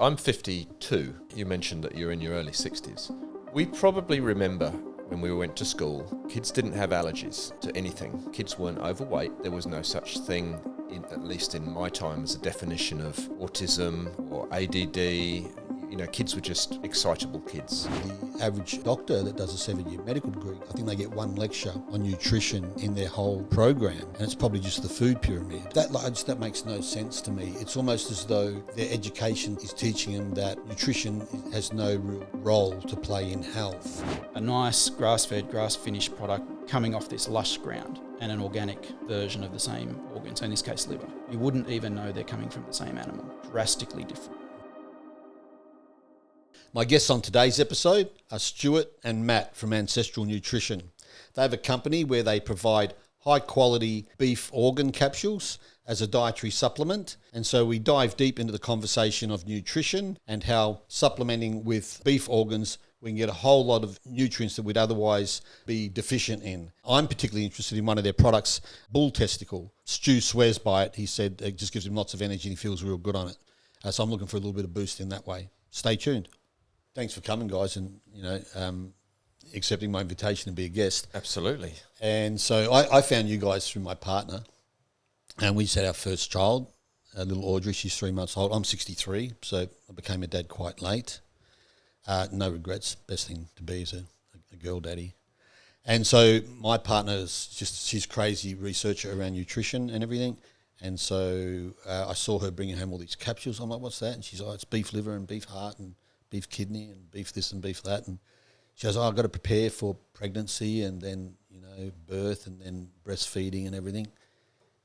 I'm 52. You mentioned that you're in your early 60s. We probably remember when we went to school, kids didn't have allergies to anything. Kids weren't overweight. There was no such thing, at least in my time, as a definition of autism or ADD. You know, kids were just excitable kids. The average doctor that does a 7-year medical degree, I think they get one lecture on nutrition in their whole program, and it's probably just the food pyramid. That makes no sense to me. It's almost as though their education is teaching them that nutrition has no real role to play in health. A nice grass-fed, grass-finished product coming off this lush ground and an organic version of the same organ, so in this case liver. You wouldn't even know they're coming from the same animal. Drastically different. My guests on today's episode are Stuart and Matt from Ancestral Nutrition. They have a company where they provide high-quality beef organ capsules as a dietary supplement. And so we dive deep into the conversation of nutrition and how supplementing with beef organs, we can get a whole lot of nutrients that we'd otherwise be deficient in. I'm particularly interested in one of their products, bull testicle. Stu swears by it. He said it just gives him lots of energy and he feels real good on it. So I'm looking for a little bit of boost in that way. Stay tuned. Thanks for coming, guys, and accepting my invitation to be a guest. Absolutely. And so I found you guys through my partner, and we just had our first child, little Audrey. She's 3 months old. I'm 63, so I became a dad quite late. No regrets. Best thing to be is a girl daddy. And so my partner is she's crazy researcher around nutrition and everything. And so I saw her bringing home all these capsules. I'm like, what's that? And she's like, it's beef liver and beef heart and beef kidney and beef this and beef that. And she goes, I've got to prepare for pregnancy and then, birth and then breastfeeding and everything.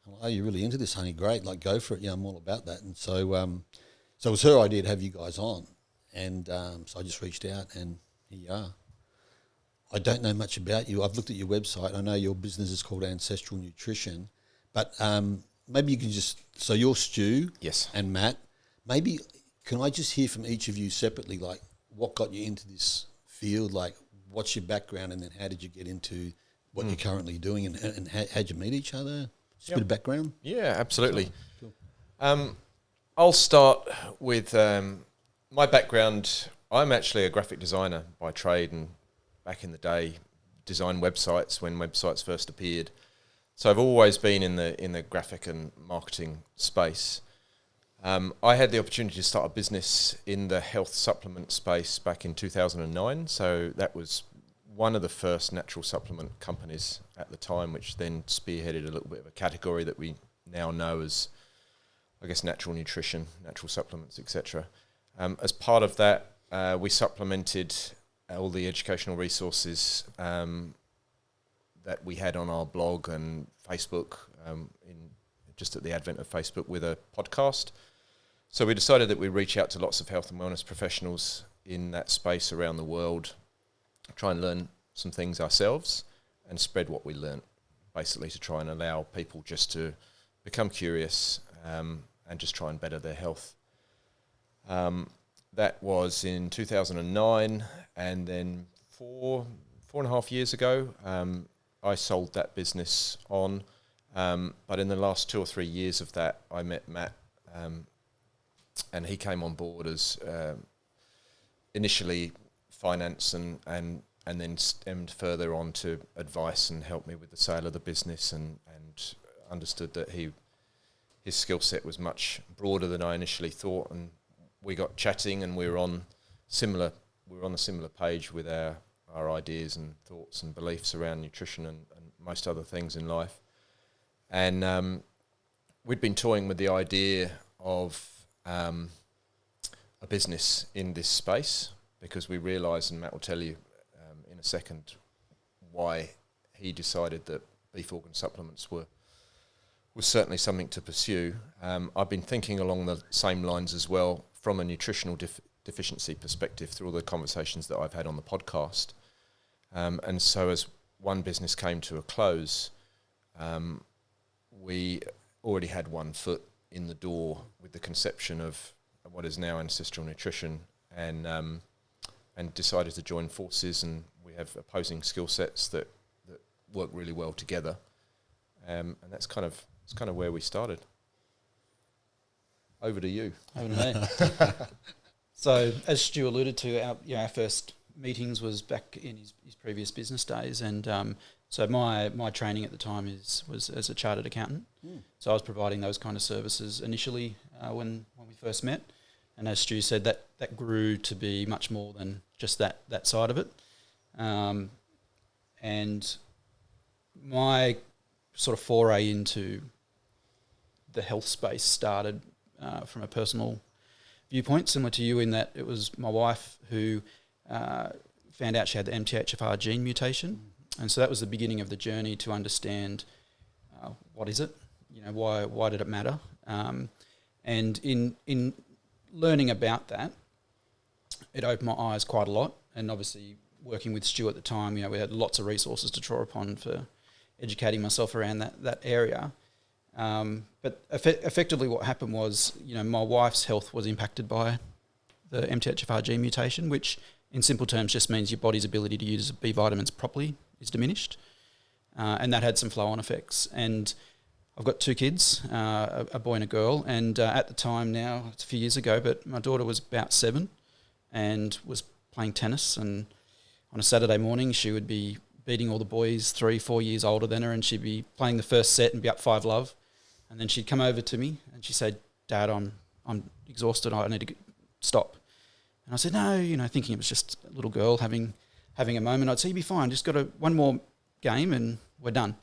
I'm like, oh, you're really into this, honey? Great. Like, go for it. Yeah, I'm all about that. And so it was her idea to have you guys on. And so I just reached out and here you are. I don't know much about you. I've looked at your website. I know your business is called Ancestral Nutrition. But maybe you can so you're Stu. Yes. And Matt. Maybe can I just hear from each of you separately, like what got you into this field? Like what's your background and then how did you get into what you're currently doing and how'd you meet each other? Just a bit of background. Yeah, absolutely. Cool. I'll start with my background. I'm actually a graphic designer by trade, and back in the day, designed websites when websites first appeared. So I've always been in the graphic and marketing space. I had the opportunity to start a business in the health supplement space back in 2009. So that was one of the first natural supplement companies at the time, which then spearheaded a little bit of a category that we now know as, I guess, natural nutrition, natural supplements, etc. As part of that, we supplemented all the educational resources that we had on our blog and Facebook, just at the advent of Facebook, with a podcast. So we decided that we'd reach out to lots of health and wellness professionals in that space around the world, try and learn some things ourselves and spread what we learnt, basically to try and allow people just to become curious and just try and better their health. That was in 2009, and then four and a half years ago, I sold that business on. But in the last 2 or 3 years of that, I met Matt, and he came on board as initially finance and then stemmed further on to advice and helped me with the sale of the business, and understood that his skill set was much broader than I initially thought, and we got chatting and we were on a similar page with our ideas and thoughts and beliefs around nutrition and most other things in life. And we'd been toying with the idea of a business in this space, because we realised, and Matt will tell you in a second, why he decided that beef organ supplements was certainly something to pursue. I've been thinking along the same lines as well from a nutritional deficiency perspective through all the conversations that I've had on the podcast. And so as one business came to a close, we already had one foot in the door with the conception of what is now Ancestral Nutrition, and decided to join forces, and we have opposing skill sets that work really well together, and that's kind of where we started. Over to you. Over to me. So as Stu alluded to, our first meetings was back in his previous business days, and so my training at the time was as a chartered accountant. So I was providing those kind of services initially when we first met, and as Stu said, that grew to be much more than just that side of it. And my sort of foray into the health space started from a personal viewpoint, similar to you in that it was my wife who found out she had the MTHFR gene mutation. And so that was the beginning of the journey to understand what is it, why did it matter? And in learning about that, it opened my eyes quite a lot. And obviously working with Stu at the time, we had lots of resources to draw upon for educating myself around that area. But effectively what happened was, my wife's health was impacted by the MTHFR gene mutation, which in simple terms just means your body's ability to use B vitamins properly is diminished. And that had some flow-on effects. And I've got 2 kids, a boy and a girl. And at the time now, it's a few years ago, but my daughter was about 7 and was playing tennis. And on a Saturday morning, she would be beating all the boys 3-4 years older than her, and she'd be playing the first set and be up 5-love. And then she'd come over to me and she'd say, "Dad, I'm exhausted. I need to stop." And I said, "No," thinking it was just a little girl having a moment. I'd say, "You'll be fine. Just got one more game and we're done."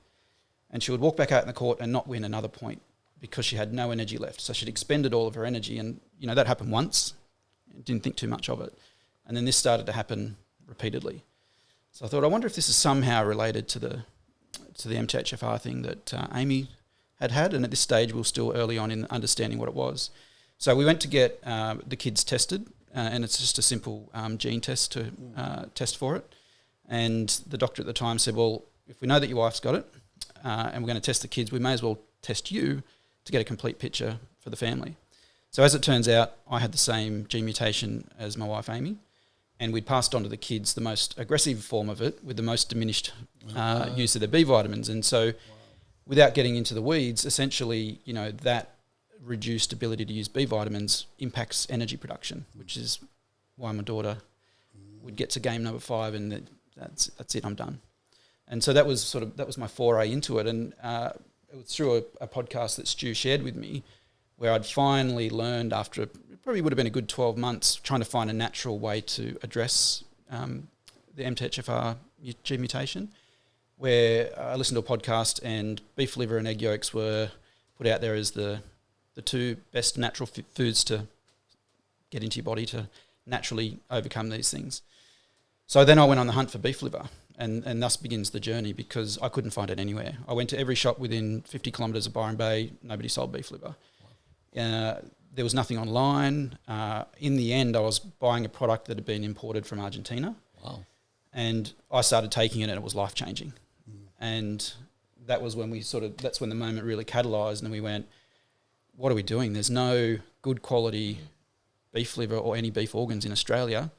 And she would walk back out in the court and not win another point because she had no energy left. So she'd expended all of her energy, and that happened once. Didn't think too much of it, and then this started to happen repeatedly. So I thought, I wonder if this is somehow related to the MTHFR thing that Amy had, and at this stage we were still early on in understanding what it was. So we went to get the kids tested, and it's just a simple gene test to test for it. And the doctor at the time said, "Well, if we know that your wife's got it, and we're going to test the kids, we may as well test you to get a complete picture for the family." So as it turns out, I had the same gene mutation as my wife Amy, and we'd passed on to the kids the most aggressive form of it with the most diminished use of their B vitamins. And so without getting into the weeds, essentially, that reduced ability to use B vitamins impacts energy production, which is why my daughter would get to game number 5 and that's it, I'm done. And so that was my foray into it. And it was through a podcast that Stu shared with me, where I'd finally learned, after it probably would have been a good 12 months, trying to find a natural way to address the MTHFR gene mutation, where I listened to a podcast and beef liver and egg yolks were put out there as the 2 best natural foods to get into your body to naturally overcome these things. So then I went on the hunt for beef liver, and thus begins the journey, because I couldn't find it anywhere. I went to every shop within 50 kilometres of Byron Bay, nobody sold beef liver. There was nothing online. In the end, I was buying a product that had been imported from Argentina. Wow. And I started taking it and it was life-changing. And that was when that's when the moment really catalysed, and we went, what are we doing? There's no good quality beef liver or any beef organs in Australia.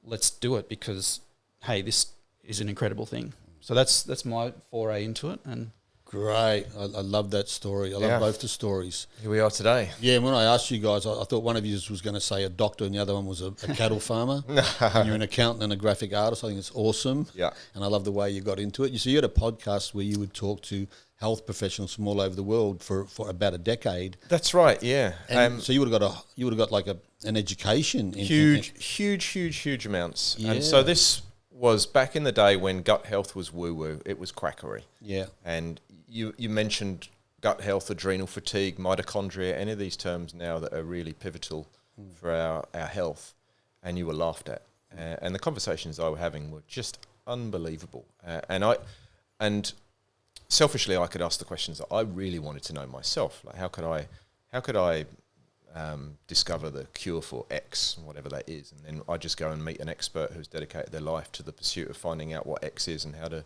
Let's do it, because, hey, this is an incredible thing. So that's my foray into it. And great. I love that story. I love both the stories. Here we are today. Yeah, when I asked you guys, I thought one of you was going to say a doctor and the other one was a cattle farmer. And you're an accountant and a graphic artist. I think it's awesome. Yeah. And I love the way you got into it. You had a podcast where you would talk to health professionals from all over the world for about a decade. That's right, yeah. And so you would have got like an education. Huge amounts. Yeah. And so this was back in the day when gut health was woo-woo. It was quackery. Yeah. And you mentioned gut health, adrenal fatigue, mitochondria, any of these terms now that are really pivotal for our health, and you were laughed at. And the conversations I were having were just unbelievable. And selfishly, I could ask the questions that I really wanted to know myself. Like, how could I discover the cure for X, whatever that is, and then I just go and meet an expert who's dedicated their life to the pursuit of finding out what X is and how to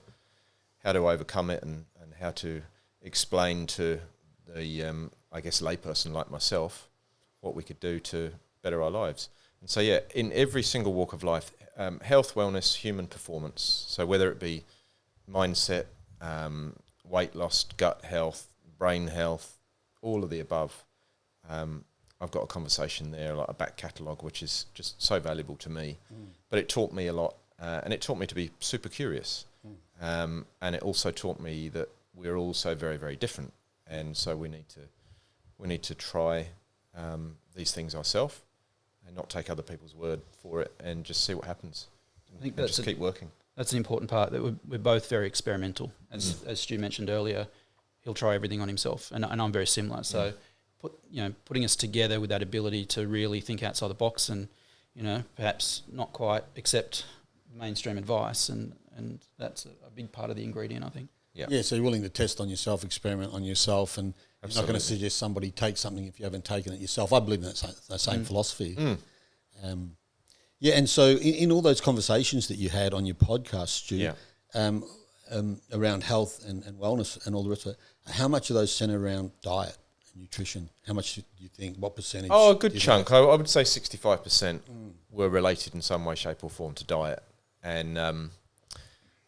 overcome it, and how to explain to the I guess layperson like myself what we could do to better our lives. And so in every single walk of life, health, wellness, human performance. So whether it be mindset, weight loss, gut health, brain health, all of the above. I've got a conversation there, like a back catalogue, which is just so valuable to me. But it taught me a lot, and it taught me to be super curious. And it also taught me that we're all so very, very different, and so we need to try these things ourselves and not take other people's word for it, and just see what happens. I think and just keep working. That's an important part, that we're both very experimental. As Stu mentioned earlier, he'll try everything on himself, and I'm very similar. So putting us together with that ability to really think outside the box, and perhaps not quite accept mainstream advice, and that's a big part of the ingredient, I think. Yeah, so you're willing to test on yourself, experiment on yourself, and Absolutely. you're not going to suggest somebody take something if you haven't taken it yourself. I believe in that same philosophy. And so in all those conversations that you had on your podcast, Stu, around health and wellness and all the rest of it, how much of those centre around diet and nutrition? How much do you think, what percentage? Oh, a good chunk. I would say 65% were related in some way, shape or form to diet. And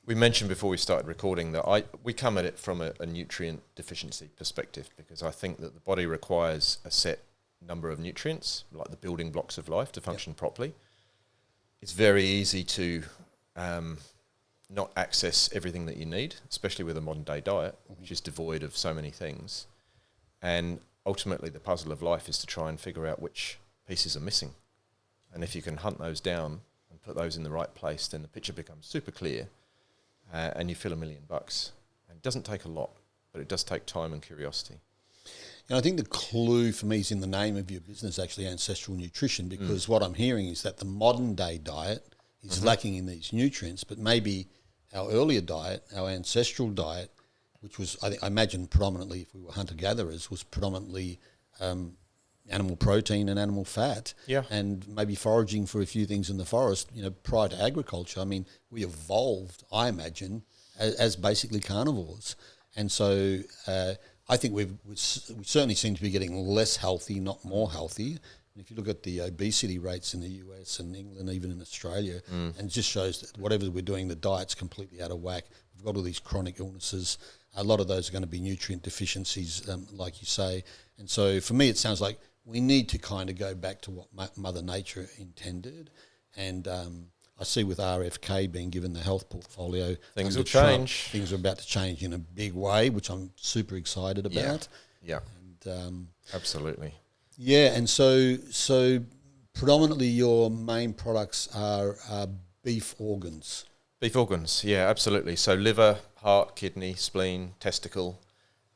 we mentioned before we started recording that we come at it from a nutrient deficiency perspective, because I think that the body requires a set number of nutrients, like the building blocks of life, to function properly. It's very easy to not access everything that you need, especially with a modern day diet, which is devoid of so many things. And ultimately the puzzle of life is to try and figure out which pieces are missing. And if you can hunt those down and put those in the right place, then the picture becomes super clear, and you feel $1 million. And it doesn't take a lot, but it does take time and curiosity. And I think the clue for me is in the name of your business, actually, Ancestral Nutrition, because what I'm hearing is that the modern day diet is lacking in these nutrients, but maybe our earlier diet, our ancestral diet, which was, I imagine predominantly, if we were hunter-gatherers, was predominantly animal protein and animal fat, and maybe foraging for a few things in the forest, prior to agriculture. I mean, we evolved, I imagine, as basically carnivores. And so I think we certainly seem to be getting less healthy, not more healthy. And if you look at the obesity rates in the US and England, even in Australia, and it just shows that whatever we're doing, the diet's completely out of whack. We've got all these chronic illnesses. A lot of those are going to be nutrient deficiencies, like you say. And so for me, it sounds like we need to kind of go back to what Mother Nature intended. And I see with RFK being given the health portfolio, things will change. Things are about to change in a big way, which I'm super excited about. Yeah. And, absolutely. Yeah, and so predominantly your main products are beef organs. Beef organs, yeah, absolutely. So liver, heart, kidney, spleen, testicle.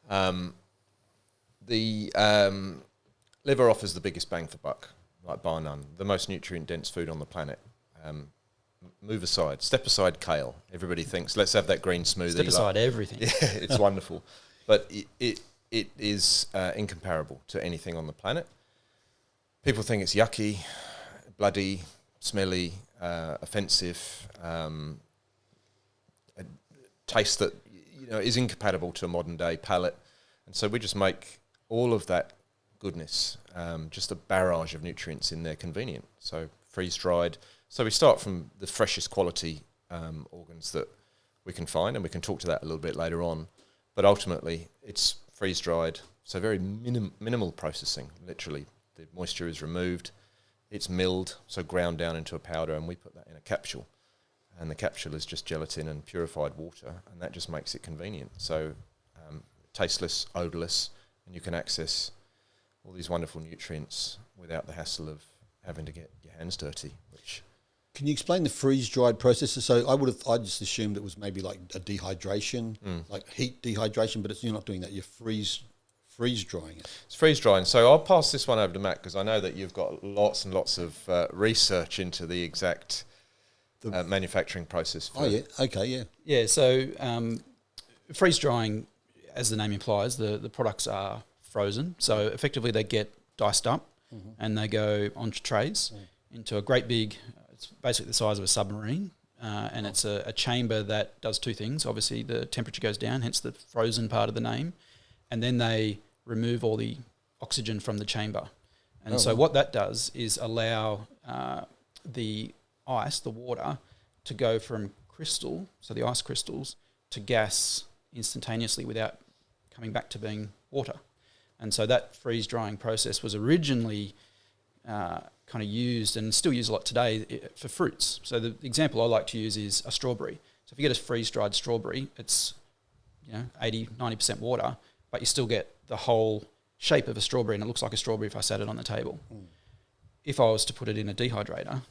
The liver offers the biggest bang for buck, like bar none. The most nutrient-dense food on the planet. Step aside kale. Everybody thinks, let's have that green smoothie. Step aside everything. Yeah, it's wonderful. But it is incomparable to anything on the planet. People think it's yucky, bloody, smelly, offensive, a taste that is incompatible to a modern day palate. And so we just make all of that goodness, just a barrage of nutrients in there, convenient. So freeze-dried. So we start from the freshest quality organs that we can find, and we can talk to that a little bit later on. But ultimately, it's freeze-dried, so very minimal processing, literally. The moisture is removed, it's milled, so ground down into a powder, and we put that in a capsule. And the capsule is just gelatin and purified water, and that just makes it convenient. So tasteless, odourless, and you can access all these wonderful nutrients without the hassle of having to get your hands dirty. Can you explain the freeze-dried process? So I just assumed it was maybe like a dehydration, like heat dehydration, but you're not doing that. You're freeze-drying it. It's freeze-drying. So I'll pass this one over to Matt, because I know that you've got lots and lots of research into the exact manufacturing process. Yeah, so freeze-drying, as the name implies, the products are frozen. So effectively they get diced up and they go onto trays into a great big, it's basically the size of a submarine, and it's a chamber that does two things. Obviously the temperature goes down, hence the frozen part of the name, and then they remove all the oxygen from the chamber. And what that does is allow the ice, the water, to go from crystal, so the ice crystals, to gas instantaneously without coming back to being water. And so that freeze drying process was originally kind of used and still used a lot today for fruits. So the example I like to use is a strawberry. So if you get a freeze dried strawberry, it's 80, 90% water, but you still get the whole shape of a strawberry, and it looks like a strawberry if I sat it on the table. If I was to put it in a dehydrator,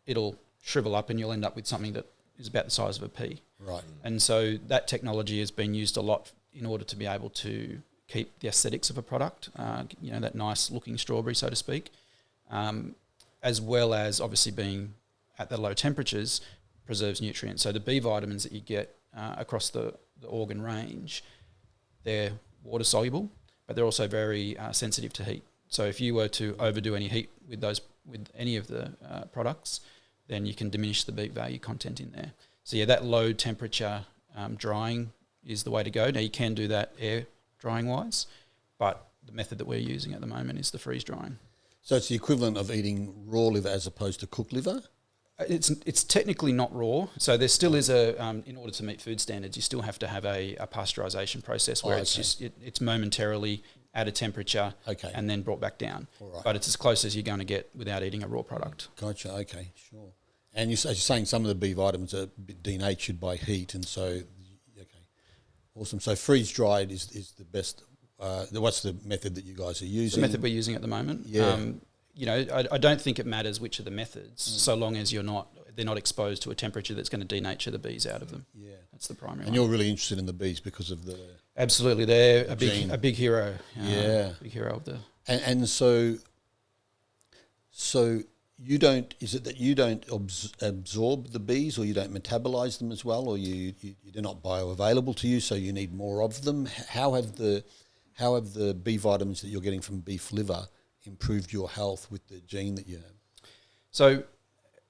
it'll shrivel up and you'll end up with something that is about the size of a pea. Right. And so that technology has been used a lot in order to be able to keep the aesthetics of a product, that nice looking strawberry, so to speak, as well as obviously being at the low temperatures preserves nutrients. So the B vitamins that you get across the organ range, they're water soluble, but they're also very sensitive to heat. So if you were to overdo any heat with any of the products, then you can diminish the B value content in there. So yeah, that low temperature drying is the way to go. Now you can do that air drying wise, but the method that we're using at the moment is the freeze drying. So it's the equivalent of eating raw liver as opposed to cooked liver? It's technically not raw. So there still is in order to meet food standards, you still have to have a pasteurisation process where it's just it's momentarily at a temperature and then brought back down. Right. But it's as close as you're going to get without eating a raw product. Gotcha. Okay, sure. And you're saying some of the B vitamins are a bit denatured by heat, and so awesome. So freeze dried is the best. What's the method that you guys are using? The method we're using at the moment. Yeah. I don't think it matters which of the methods, so long as they're not exposed to a temperature that's going to denature the bees out of them. Yeah, that's the primary. And you're really interested in the bees because of the absolutely they're a big hero. Big hero of the. And so you don't. Is it that you don't absorb the bees, or you don't metabolize them as well, or they're not bioavailable to you, so you need more of them? How have the B vitamins that you're getting from beef liver improved your health with the gene that you have? So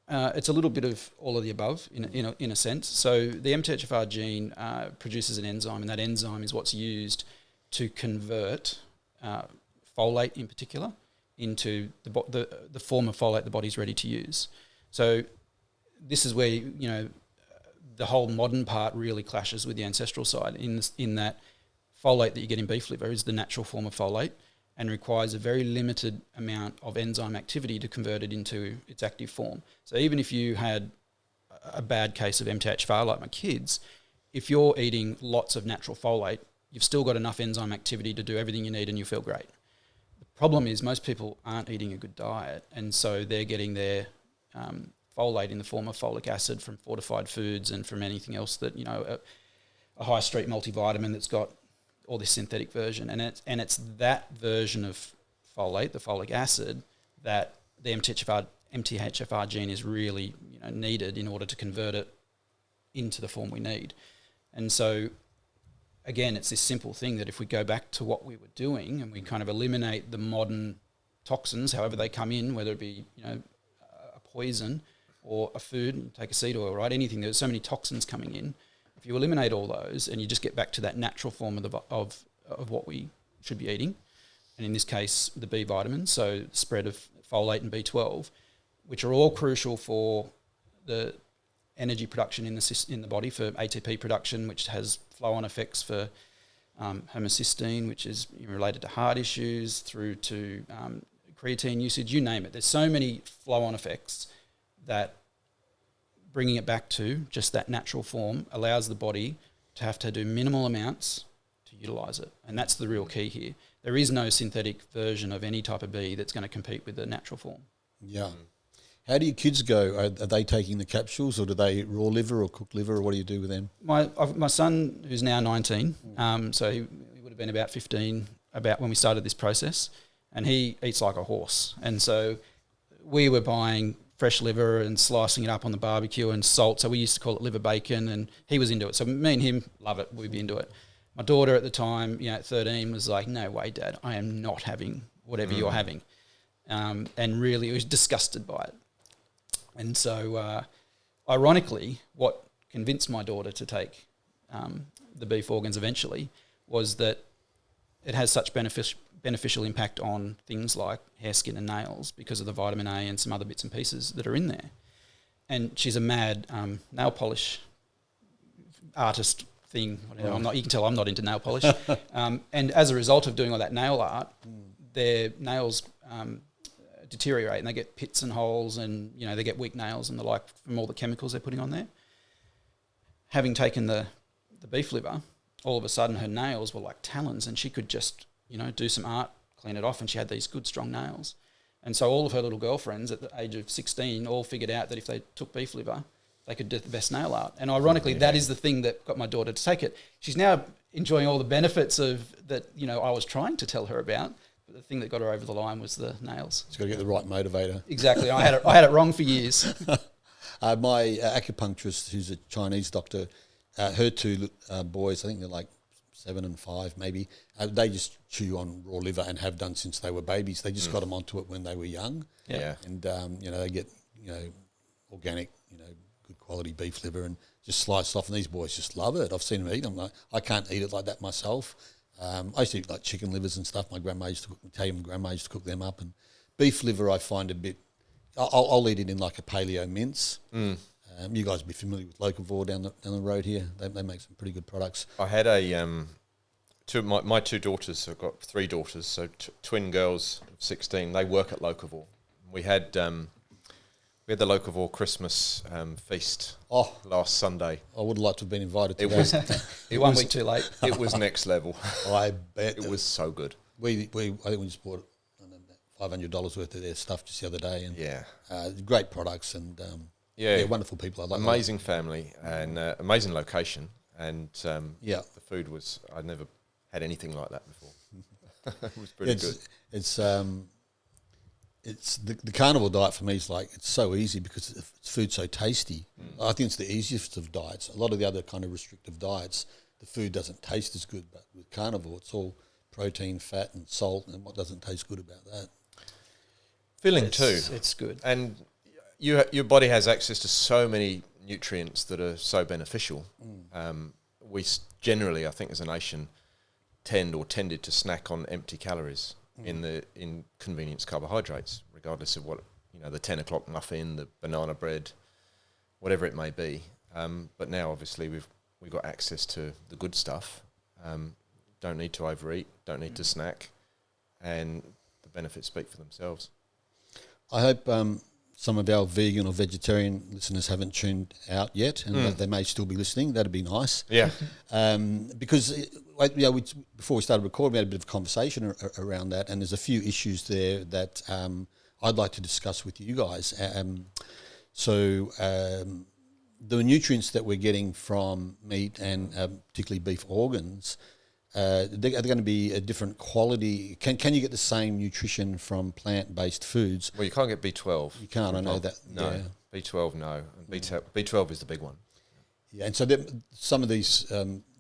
it's a little bit of all of the above in a sense. So the MTHFR gene produces an enzyme, and that enzyme is what's used to convert folate in particular into the form of folate the body's ready to use. So this is where the whole modern part really clashes with the ancestral side in that folate that you get in beef liver is the natural form of folate and requires a very limited amount of enzyme activity to convert it into its active form. So even if you had a bad case of MTHFR like my kids, if you're eating lots of natural folate, you've still got enough enzyme activity to do everything you need and you feel great. The problem is most people aren't eating a good diet, and so they're getting their folate in the form of folic acid from fortified foods and from anything else that, a high street multivitamin that's got all this synthetic version, and it's that version of folate, the folic acid, that the MTHFR gene is really needed in order to convert it into the form we need. And so again, it's this simple thing that if we go back to what we were doing and we kind of eliminate the modern toxins, however they come in, whether it be a poison or a food, take a seed oil, right? Anything, there's so many toxins coming in. If you eliminate all those and you just get back to that natural form of what we should be eating, and in this case, the B vitamins, so spread of folate and B12, which are all crucial for the energy production in the body, for ATP production, which has flow-on effects for homocysteine, which is related to heart issues, through to creatine usage, you name it. There's so many flow-on effects that bringing it back to just that natural form allows the body to have to do minimal amounts to utilise it. And that's the real key here. There is no synthetic version of any type of bee that's going to compete with the natural form. Yeah. How do your kids go? Are they taking the capsules, or do they raw liver or cooked liver, or what do you do with them? My son, who's now 19, so he would have been about 15 about when we started this process, and he eats like a horse. And so we were buying fresh liver and slicing it up on the barbecue and salt. So we used to call it liver bacon, and he was into it. So me and him love it. We'd be into it. My daughter at the time, at 13, was like, "No way, Dad, I am not having whatever you're having," and really was disgusted by it. And so, ironically, what convinced my daughter to take the beef organs eventually was that it has such beneficial impact on things like hair, skin and nails because of the vitamin A and some other bits and pieces that are in there. And she's a mad nail polish artist thing. I'm not. You can tell I'm not into nail polish. And as a result of doing all that nail art, their nails deteriorate and they get pits and holes, and they get weak nails and the like from all the chemicals they're putting on there. Having taken the beef liver, all of a sudden her nails were like talons, and she could just do some art, clean it off, and she had these good strong nails. And so all of her little girlfriends at the age of 16 all figured out that if they took beef liver, they could do the best nail art. And ironically, that is the thing that got my daughter to take it. She's now enjoying all the benefits of that, I was trying to tell her about. But the thing that got her over the line was the nails. She's got to get the right motivator. Exactly. I had it wrong for years. My acupuncturist, who's a Chinese doctor, her two boys, I think they're like 7 and 5 maybe, they just chew on raw liver and have done since they were babies. They just got them onto it when they were young. Yeah. And, they get, organic, good quality beef liver and just sliced off, and these boys just love it. I've seen them eat them. I can't eat it like that myself. I used to eat like chicken livers and stuff. My grandma used to cook, Italian grandma used to cook them up. And beef liver I find a bit, I'll eat it in like a paleo mince. You guys will be familiar with Locavore down the road here. They make some pretty good products. I had my two daughters. I've got 3 daughters, so twin girls of 16. They work at Locavore. We had the Locavore Christmas feast last Sunday. I would like to have been invited to It that. was 1 week too late. It was next level. I bet It was so good. I think we just bought $500 worth of their stuff just the other day, and Yeah. great products and wonderful people. I like amazing family and amazing location, and Yeah. the food was, I'd never had anything like that before. It was pretty good. It's the carnivore diet for me is like, it's so easy because food's so tasty. I think it's the easiest of diets. A lot of the other kind of restrictive diets, the food doesn't taste as good, but with carnivore it's all protein, fat and salt, and what doesn't taste good about that? Filling too. It's good. And your body has access to so many nutrients that are so beneficial. We generally, I think, as a nation, tended to snack on empty calories in convenience carbohydrates, regardless of what the 10 o'clock muffin, the banana bread, whatever it may be. But now, obviously, we've got access to the good stuff. Don't need to overeat. Don't need to snack, and the benefits speak for themselves. I hope some of our vegan or vegetarian listeners haven't tuned out yet, and they may still be listening. That'd be nice. Yeah. Because before we started recording, we had a bit of conversation around that, and there's a few issues there that I'd like to discuss with you guys. The nutrients that we're getting from meat and particularly beef organs, are they going to be a different quality? Can you get the same nutrition from plant-based foods? Well, you can't get B12. You can't, I know that. No, yeah. B12, no. And B12 is the big one. Yeah, and so some of these,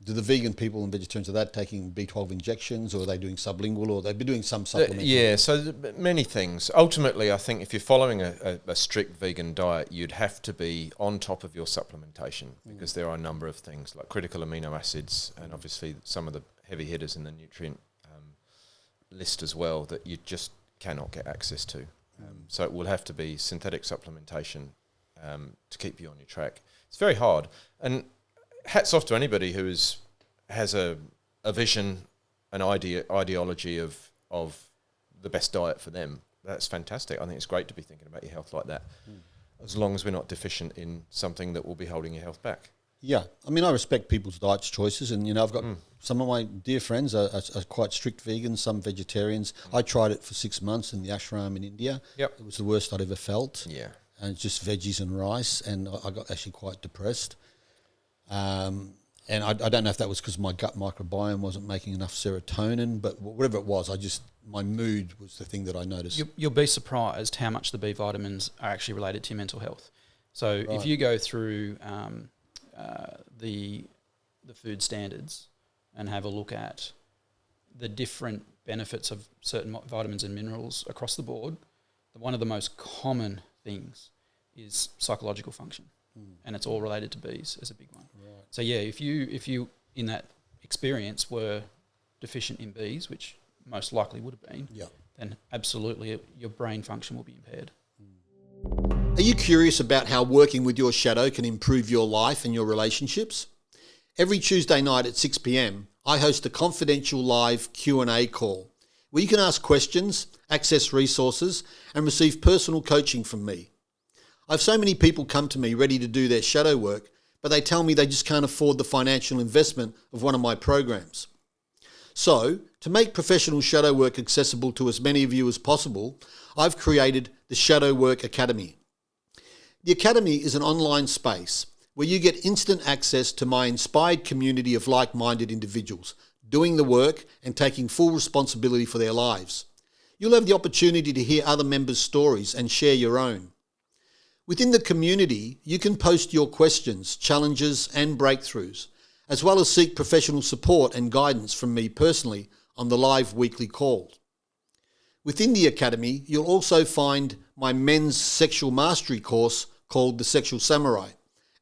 do the vegan people and vegetarians, are they taking B12 injections, or are they doing sublingual, or they've been doing some supplement? Yeah, so many things. Ultimately, I think if you're following a strict vegan diet, you'd have to be on top of your supplementation, because there are a number of things like critical amino acids and obviously some of the heavy hitters in the nutrient list as well that you just cannot get access to. So it will have to be synthetic supplementation to keep you on your track. It's very hard. And hats off to anybody who has a vision, an ideology of the best diet for them. That's fantastic. I think it's great to be thinking about your health like that, as long as we're not deficient in something that will be holding your health back. Yeah, I mean, I respect people's diet choices, and I've got some of my dear friends are quite strict vegans, some vegetarians. I tried it for 6 months in the ashram in India. Yep. It was the worst I'd ever felt. Yeah. And it's just veggies and rice, and I got actually quite depressed. And I don't know if that was because my gut microbiome wasn't making enough serotonin, but whatever it was, my mood was the thing that I noticed. You'll be surprised how much the B vitamins are actually related to your mental health. So if you go through the food standards and have a look at the different benefits of certain vitamins and minerals across the board, one of the most common things is psychological function, and it's all related to Bs as a big one. Right. So yeah, if you in that experience were deficient in Bs, which most likely would have been, then absolutely your brain function will be impaired. Are you curious about how working with your shadow can improve your life and your relationships? Every Tuesday night at 6 p.m, I host a confidential live Q&A call where you can ask questions, access resources, and receive personal coaching from me. I have so many people come to me ready to do their shadow work, but they tell me they just can't afford the financial investment of one of my programs. So, to make professional shadow work accessible to as many of you as possible, I've created the Shadow Work Academy. The Academy is an online space where you get instant access to my inspired community of like-minded individuals, doing the work and taking full responsibility for their lives. You'll have the opportunity to hear other members' stories and share your own. Within the community, you can post your questions, challenges, and breakthroughs, as well as seek professional support and guidance from me personally on the live weekly call. Within the Academy, you'll also find my men's sexual mastery course called The Sexual Samurai,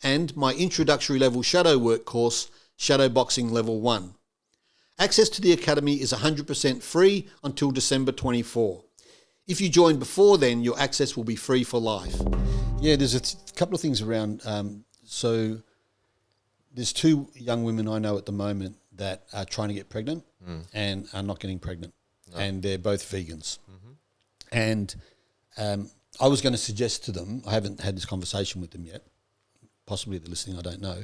and my introductory level shadow work course, Shadowboxing Level 1. Access to the Academy is 100% free until December 24. If you join before then, your access will be free for life. Yeah, there's a couple of things around. So there's two young women I know at the moment that are trying to get pregnant and are not getting pregnant. No. And they're both vegans. Mm-hmm. And I was going to suggest to them, I haven't had this conversation with them yet, possibly they're listening, I don't know,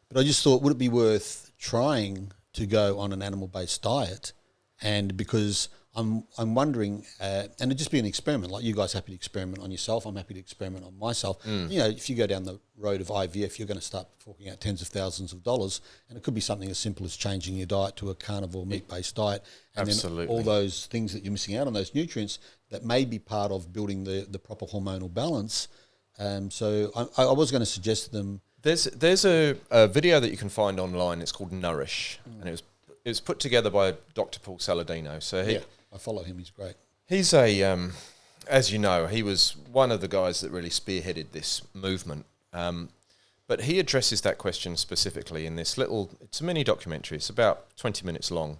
but I just thought, would it be worth trying to go on an animal-based diet? And because I'm wondering, and it'd just be an experiment, like you guys happy to experiment on yourself, I'm happy to experiment on myself. You know, if you go down the road of IVF, you're going to start forking out tens of thousands of dollars, and it could be something as simple as changing your diet to a carnivore meat-based diet. And Absolutely. Then all those things that you're missing out on, those nutrients, that may be part of building the proper hormonal balance. So I was going to suggest to them... There's a video that you can find online, it's called Nourish, and it was put together by Dr. Paul Saladino. So he... Yeah. I follow him, he's great. He's as you know, he was one of the guys that really spearheaded this movement. But he addresses that question specifically in this it's a mini documentary, it's about 20 minutes long.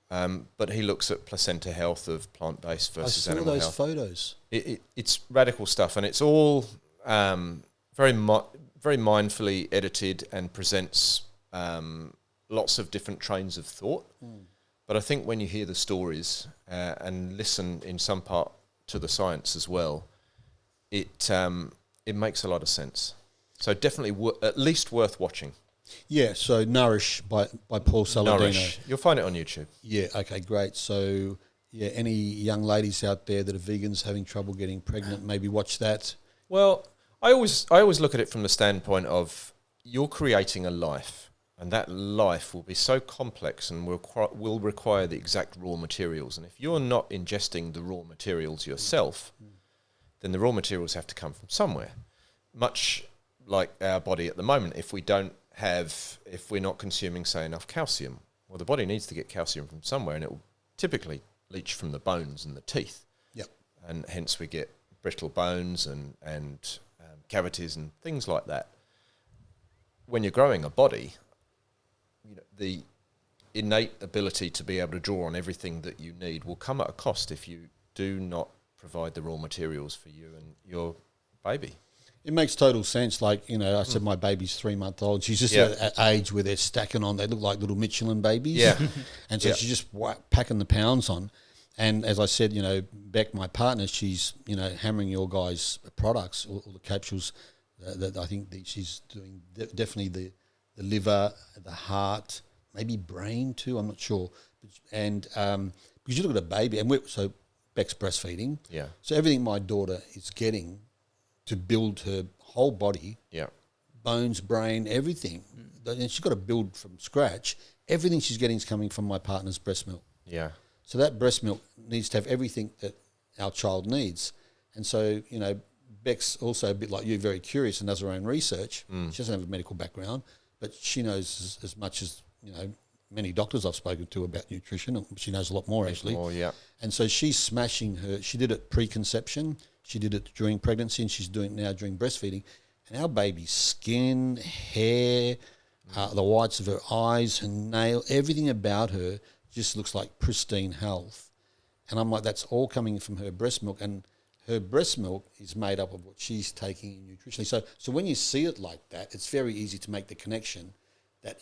But he looks at placenta health of plant-based versus animal health. I saw those photos. It's radical stuff, and it's all very mindfully edited and presents lots of different trains of thought. But I think when you hear the stories and listen in some part to the science as well, it makes a lot of sense. So definitely at least worth watching. Yeah, so Nourish by Paul Saladino. Nourish. You'll find it on YouTube. Yeah, okay, great. So, yeah, any young ladies out there that are vegans having trouble getting pregnant, maybe watch that. Well, I always look at it from the standpoint of you're creating a life. And that life will be so complex and will require the exact raw materials. And if you're not ingesting the raw materials yourself, then the raw materials have to come from somewhere. Much like our body at the moment, if we're not consuming, say, enough calcium, well, the body needs to get calcium from somewhere, and it will typically leach from the bones and the teeth. Yep. And hence we get brittle bones and cavities and things like that. When you're growing a body, you know, the innate ability to be able to draw on everything that you need will come at a cost if you do not provide the raw materials for you and your baby. It makes total sense. Like, you know, I said my baby's 3 months old. She's just at age where they're stacking on. They look like little Michelin babies. Yeah. And so she's just packing the pounds on. And as I said, you know, Beck, my partner, she's, you know, hammering your guys' products, all the capsules that I think she's doing definitely the liver, the heart, maybe brain too, I'm not sure. And because you look at a baby, and so Beck's breastfeeding. Yeah. So everything my daughter is getting to build her whole body, bones, brain, everything. And she's got to build from scratch. Everything she's getting is coming from my partner's breast milk. Yeah. So that breast milk needs to have everything that our child needs. And so, you know, Beck's also a bit like you, very curious and does her own research. She doesn't have a medical background, but she knows as much as, you know, many doctors I've spoken to about nutrition. She knows a lot more, actually. More, yeah. And so she's smashing she did it pre-conception, she did it during pregnancy, and she's doing it now during breastfeeding. And our baby's skin, hair, the whites of her eyes, her nail, everything about her just looks like pristine health. And I'm like, that's all coming from her breast milk. And her breast milk is made up of what she's taking in nutritionally. So when you see it like that, it's very easy to make the connection that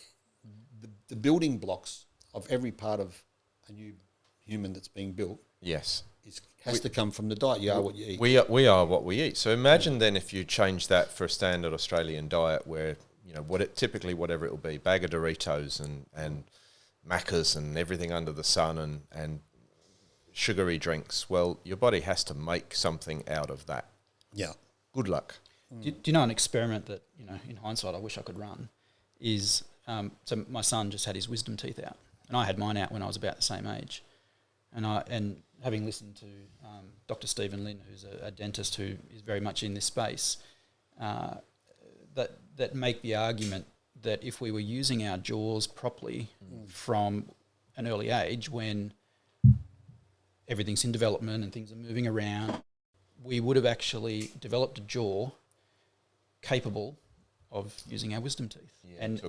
the building blocks of every part of a new human that's being built Yes. has to come from the diet. You are what you eat. We are what we eat. So imagine then if you change that for a standard Australian diet where, typically whatever it will be, bag of Doritos and Maccas and everything under the sun and sugary drinks. Well, your body has to make something out of that. Yeah. Good luck. Do you know an experiment that, in hindsight, I wish I could run is, so my son just had his wisdom teeth out and I had mine out when I was about the same age. And having listened to Dr. Stephen Lynn, who's a dentist who is very much in this space, that make the argument that if we were using our jaws properly from an early age, when everything's in development and things are moving around, we would have actually developed a jaw capable of using our wisdom teeth and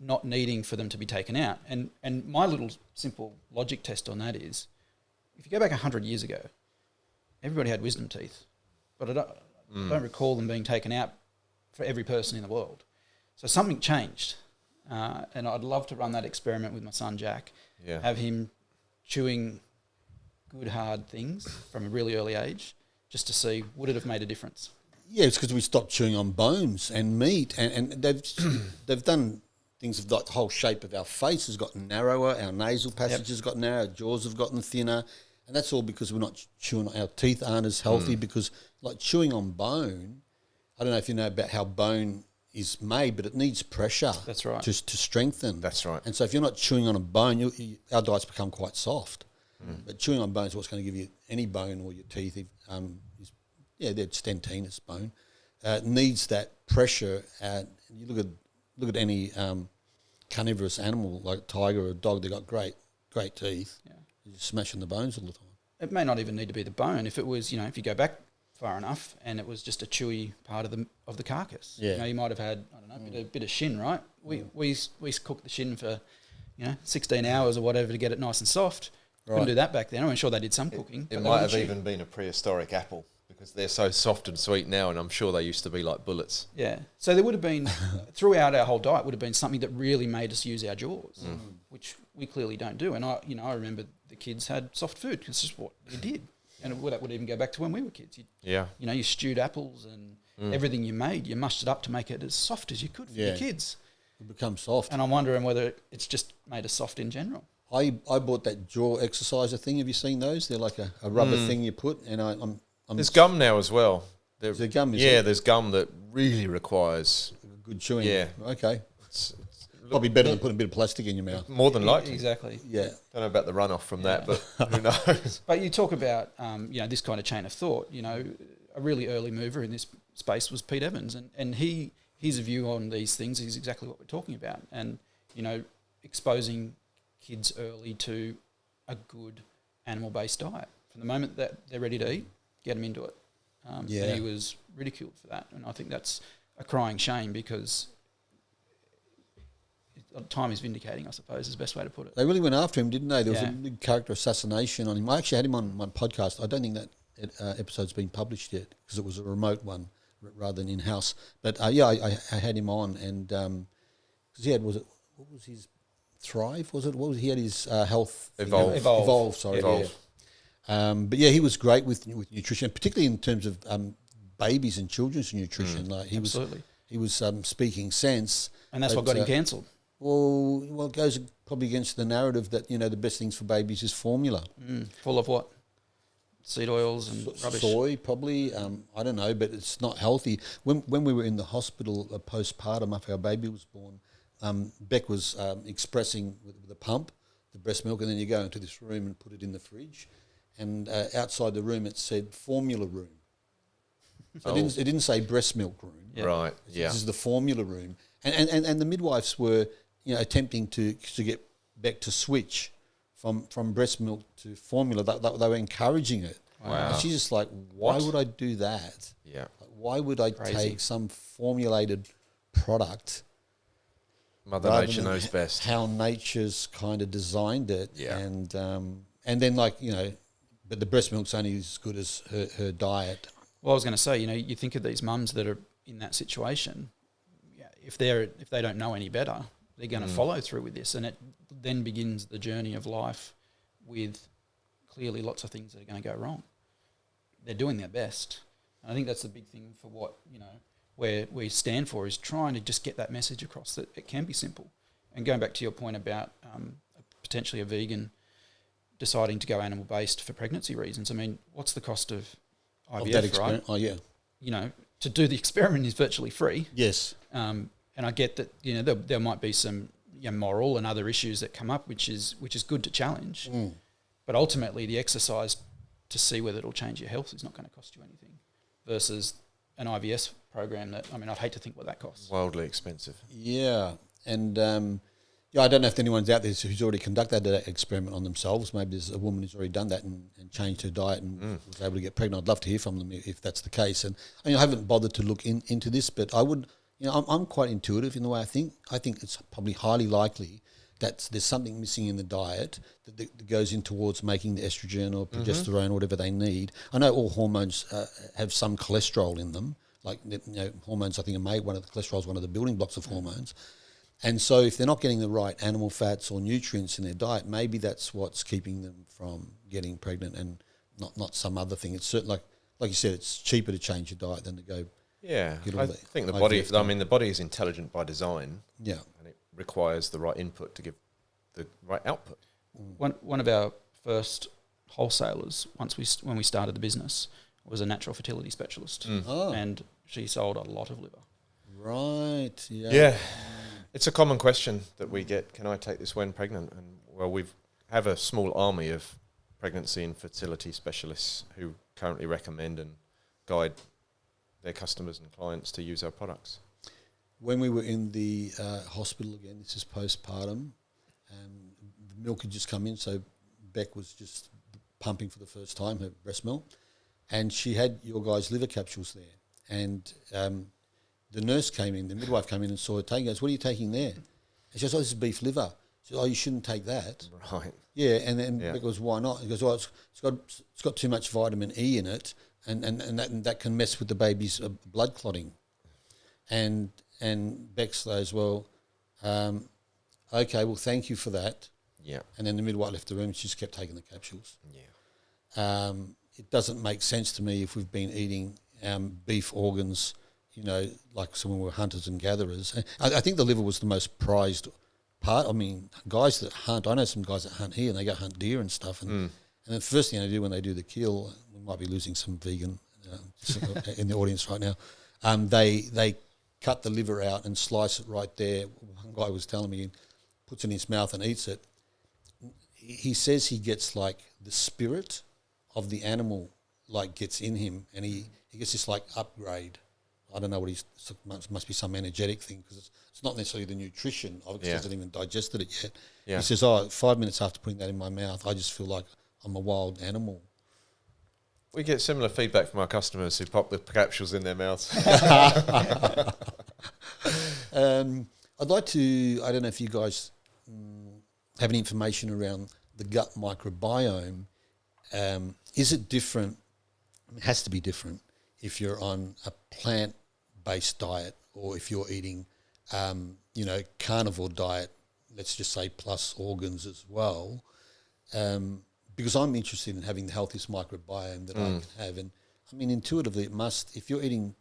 not needing for them to be taken out. And my little simple logic test on that is, if you go back 100 years ago, everybody had wisdom teeth, but I don't recall them being taken out for every person in the world. So something changed, and I'd love to run that experiment with my son Jack, have him chewing good hard things from a really early age, just to see would it have made a difference. Yeah, it's because we stopped chewing on bones and meat, and they've done things of like the whole shape of our face has gotten narrower, our nasal passage has gotten narrower, our jaws have gotten thinner, and that's all because we're not chewing. Our teeth aren't as healthy because, like chewing on bone, I don't know if you know about how bone is made, but it needs pressure. That's right. To strengthen. That's right. And so if you're not chewing on a bone, our diets become quite soft. But chewing on bone is what's going to give you any bone or your teeth. It's dentinous bone. Needs that pressure. You look at any carnivorous animal like a tiger or a dog. They've got great teeth. Yeah. You're just smashing the bones all the time. It may not even need to be the bone. If it was, if you go back far enough and it was just a chewy part of the carcass. Yeah. You might have had, a bit of shin, right? We cooked the shin for, 16 hours or whatever to get it nice and soft. Right. Couldn't do that back then. I'm sure they did some cooking. It might have even been a prehistoric apple because they're so soft and sweet now, and I'm sure they used to be like bullets. Yeah. So there would have been, throughout our whole diet, would have been something that really made us use our jaws, which we clearly don't do. And I remember the kids had soft food because it's just what you did. And that would even go back to when we were kids. You stewed apples and everything you made, you mushed it up to make it as soft as you could for your kids. It becomes soft. And I'm wondering whether it's just made us soft in general. I bought that jaw exerciser thing. Have you seen those? They're like a rubber thing you put, and I'm there's gum now as well. There's gum, there's gum that really requires good chewing. Yeah. Okay. It's probably better than putting a bit of plastic in your mouth. More than likely. Exactly. Yeah. Don't know about the runoff from that, but who knows? But you talk about, this kind of chain of thought. A really early mover in this space was Pete Evans, and his view on these things is exactly what we're talking about. And, exposing kids early to a good animal-based diet. From the moment that they're ready to eat, get them into it. And he was ridiculed for that. And I think that's a crying shame because time is vindicating, I suppose, is the best way to put it. They really went after him, didn't they? There was a big character assassination on him. I actually had him on my podcast. I don't think that episode's been published yet because it was a remote one rather than in-house. But, I had him on and because he had, what was his... Thrive, was it? What was he had his health Evolve. Evolve. But he was great with nutrition, particularly in terms of babies and children's nutrition. Like he was speaking sense, and that's what got him cancelled. Well, it goes probably against the narrative that the best things for babies is formula, full of what? Seed oils and rubbish. Soy, probably. I don't know, but it's not healthy. When we were in the hospital postpartum after our baby was born. Beck was expressing with the pump, the breast milk, and then you go into this room and put it in the fridge. And outside the room it said formula room. So it didn't say breast milk room. Yeah. Right, This is the formula room. And the midwives were attempting to get Beck to switch from breast milk to formula. They were encouraging it. Wow. And she's just like, why would I do that? Yeah. Like, why would I take some formulated product... Mother Nature knows best. How nature's kind of designed it, and then but the breast milk's only as good as her diet. Well, I was going to say, you think of these mums that are in that situation. If they don't know any better, they're going to follow through with this. And it then begins the journey of life with clearly lots of things that are going to go wrong. They're doing their best. And I think that's the big thing for what, where we stand for, is trying to just get that message across that it can be simple. And going back to your point about potentially a vegan deciding to go animal-based for pregnancy reasons, I mean, what's the cost of IVF, right? Oh, yeah. To do the experiment is virtually free. Yes. And I get that, there might be some moral and other issues that come up, which is good to challenge. Mm. But ultimately, the exercise to see whether it'll change your health is not going to cost you anything, versus an IVF program that, I'd hate to think what that costs. Wildly expensive. Yeah. And I don't know if anyone's out there who's already conducted that experiment on themselves. Maybe there's a woman who's already done that and changed her diet and was able to get pregnant. I'd love to hear from them if that's the case. And I haven't bothered to look into this, but I would, I'm quite intuitive in the way I think. I think it's probably highly likely that there's something missing in the diet that goes in towards making the estrogen or progesterone or whatever they need. I know all hormones have some cholesterol in them. Like, hormones, I think, are made, cholesterol is one of the building blocks of hormones. And so if they're not getting the right animal fats or nutrients in their diet, maybe that's what's keeping them from getting pregnant and not some other thing. It's certain, like you said, it's cheaper to change your diet than to go. Yeah, I think the body, the body is intelligent by design. Yeah. And it requires the right input to give the right output. One of our first wholesalers, when we started the business, was a natural fertility specialist. And she sold a lot of liver. Right, yeah. Yeah. It's a common question that we get, can I take this when pregnant? And we have a small army of pregnancy and fertility specialists who currently recommend and guide their customers and clients to use our products. When we were in the hospital again, this is postpartum, the milk had just come in, so Beck was just pumping for the first time, her breast milk, and she had your guys' liver capsules there. And the nurse came in, the midwife came in and saw her taking it. Goes, what are you taking there? And she goes, this is beef liver. She goes, you shouldn't take that. Right. Yeah, and then Beck goes, why not? He goes, it's got too much vitamin E in it, and that can mess with the baby's blood clotting. And Beck says, well, okay, well, thank you for that. Yeah. And then the midwife left the room and she just kept taking the capsules. Yeah. It doesn't make sense to me if we've been eating beef organs, like when we were hunters and gatherers. I think the liver was the most prized part. I mean, guys that hunt, I know some guys that hunt here and they go hunt deer and stuff. And the first thing they do when they do the kill, we might be losing some vegan in the audience right now, they cut the liver out and slice it right there. One guy was telling me he puts it in his mouth and eats it. He says he gets like the spirit of the animal gets in him, and he gets this upgrade. I don't know what must be some energetic thing, because it's not necessarily the nutrition of it, because he hasn't even digested it yet. Yeah. He says, 5 minutes after putting that in my mouth, I just feel like I'm a wild animal. We get similar feedback from our customers who pop the capsules in their mouths. I'd like to, I don't know if you guys have any information around the gut microbiome. Is it different? It has to be different if you're on a plant-based diet or if you're eating, carnivore diet, let's just say plus organs as well. Because I'm interested in having the healthiest microbiome that I can have. And I mean, intuitively it must, if you're eating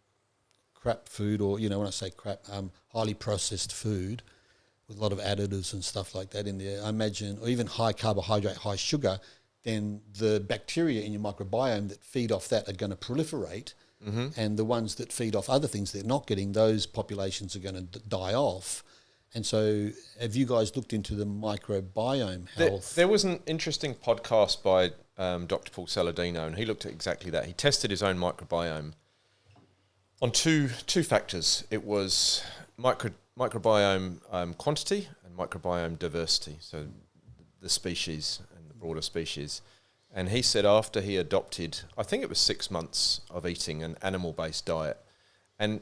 crap food or, when I say crap, highly processed food with a lot of additives and stuff like that in there, I imagine, or even high carbohydrate, high sugar, then the bacteria in your microbiome that feed off that are going to proliferate, and the ones that feed off other things they're not getting, those populations are going to die off. And so have you guys looked into the microbiome health? There was an interesting podcast by Dr. Paul Saladino, and he looked at exactly that. He tested his own microbiome on two factors. It was microbiome quantity and microbiome diversity, so the species and the broader species. And he said after he adopted, I think it was 6 months of eating an animal-based diet, and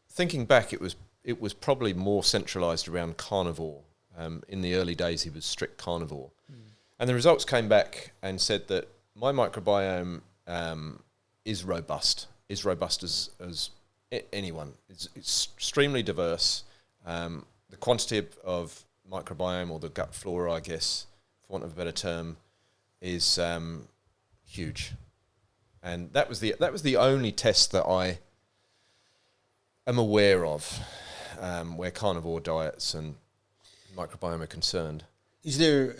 thinking back, it was probably more centralised around carnivore. In the early days, he was strict carnivore. And the results came back and said that my microbiome is robust as anyone. It's extremely diverse. the quantity of microbiome, or the gut flora, I guess, for want of a better term, is huge. And that was the only test that I am aware of where carnivore diets and microbiome are concerned. Is there,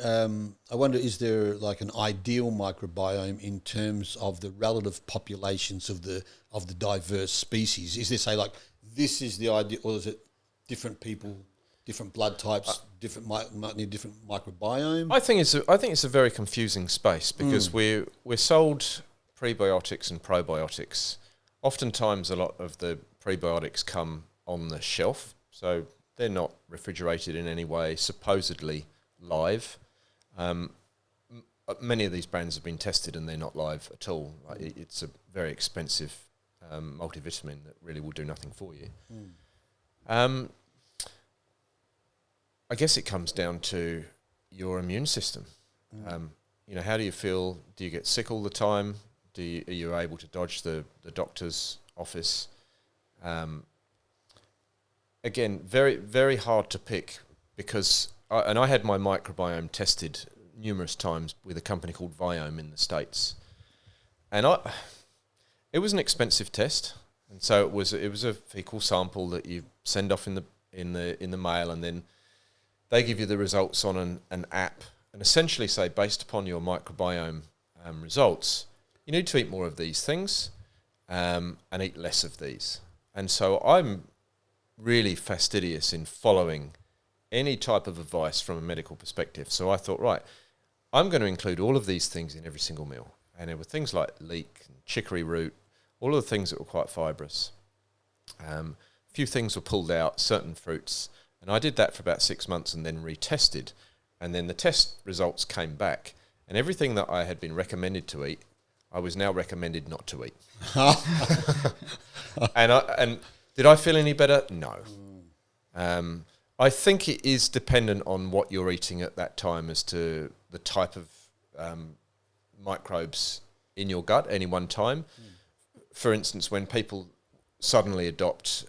I wonder, is there like an ideal microbiome in terms of the relative populations of the diverse species? Is there, say, like, this is the ideal, or is it different people, different blood types, might need different microbiome? I think it's a very confusing space, because we're sold prebiotics and probiotics. Oftentimes, a lot of the prebiotics come on the shelf, so they're not refrigerated in any way, supposedly live. Many of these brands have been tested and they're not live at all. Like, it's a very expensive multivitamin that really will do nothing for you. I guess it comes down to your immune system. How do you feel? Do you get sick all the time? Are you able to dodge the doctor's office? Again, very, very hard to pick, because I had my microbiome tested numerous times with a company called Viome in the States, and it was an expensive test, and so it was a fecal sample that you send off in the mail, and then they give you the results on an app, and essentially say, based upon your microbiome results, you need to eat more of these things and eat less of these. And so I'm really fastidious in following any type of advice from a medical perspective. So I thought, right, I'm going to include all of these things in every single meal. And there were things like leek and chicory root, all of the things that were quite fibrous. A few things were pulled out, certain fruits. And I did that for about 6 months and then retested. And then the test results came back. And everything that I had been recommended to eat, I was now recommended not to eat. And did I feel any better? No. I think it is dependent on what you're eating at that time as to the type of microbes in your gut at any one time. For instance, when people suddenly adopt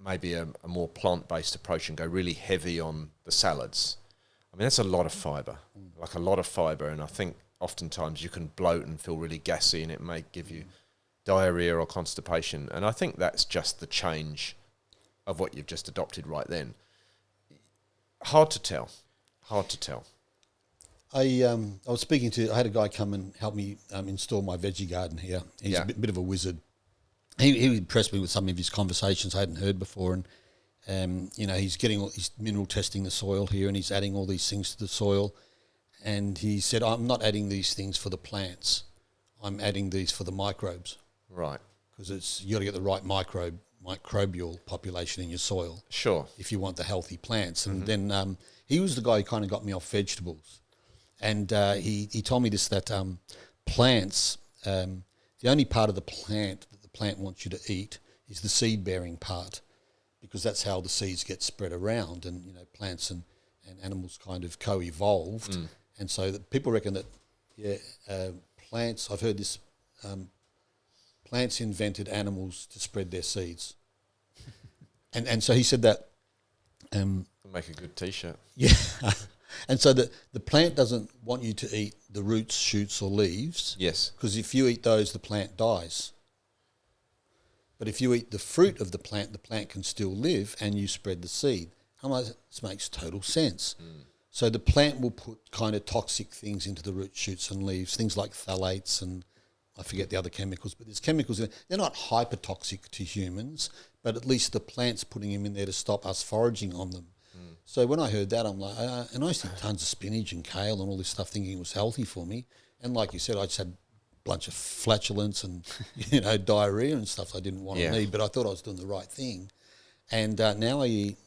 maybe a more plant-based approach and go really heavy on the salads, I mean, that's a lot of fibre, like a lot of fibre, and I think oftentimes you can bloat and feel really gassy, and it may give you diarrhea or constipation. And I think that's just the change of what you've just adopted right then. Hard to tell. I had a guy come and help me install my veggie garden here. He's a bit of a wizard. He impressed me with some of his conversations I hadn't heard before, and he's mineral testing the soil here, and he's adding all these things to the soil. And he said, I'm not adding these things for the plants. I'm adding these for the microbes. Right. Because you got to get the right microbial population in your soil. Sure. If you want the healthy plants. And then he was the guy who kind of got me off vegetables. And he told me this, that plants, the only part of the plant that the plant wants you to eat is the seed-bearing part, because that's how the seeds get spread around. And, plants and animals kind of co-evolved. And so people reckon that, plants, I've heard this, plants invented animals to spread their seeds. and so he said that... make a good T-shirt. Yeah. And so the plant doesn't want you to eat the roots, shoots or leaves. Yes. Because if you eat those, the plant dies. But if you eat the fruit of the plant can still live, and you spread the seed. I'm like, this makes total sense. So the plant will put kind of toxic things into the root, shoots and leaves, things like phthalates and I forget the other chemicals, but there's chemicals in it. They're not hypertoxic to humans, but at least the plant's putting them in there to stop us foraging on them. So when I heard that, I'm like, and I used to eat tons of spinach and kale and all this stuff thinking it was healthy for me. And like you said, I just had a bunch of flatulence and, diarrhea and stuff I didn't want to eat, but I thought I was doing the right thing. And now I eat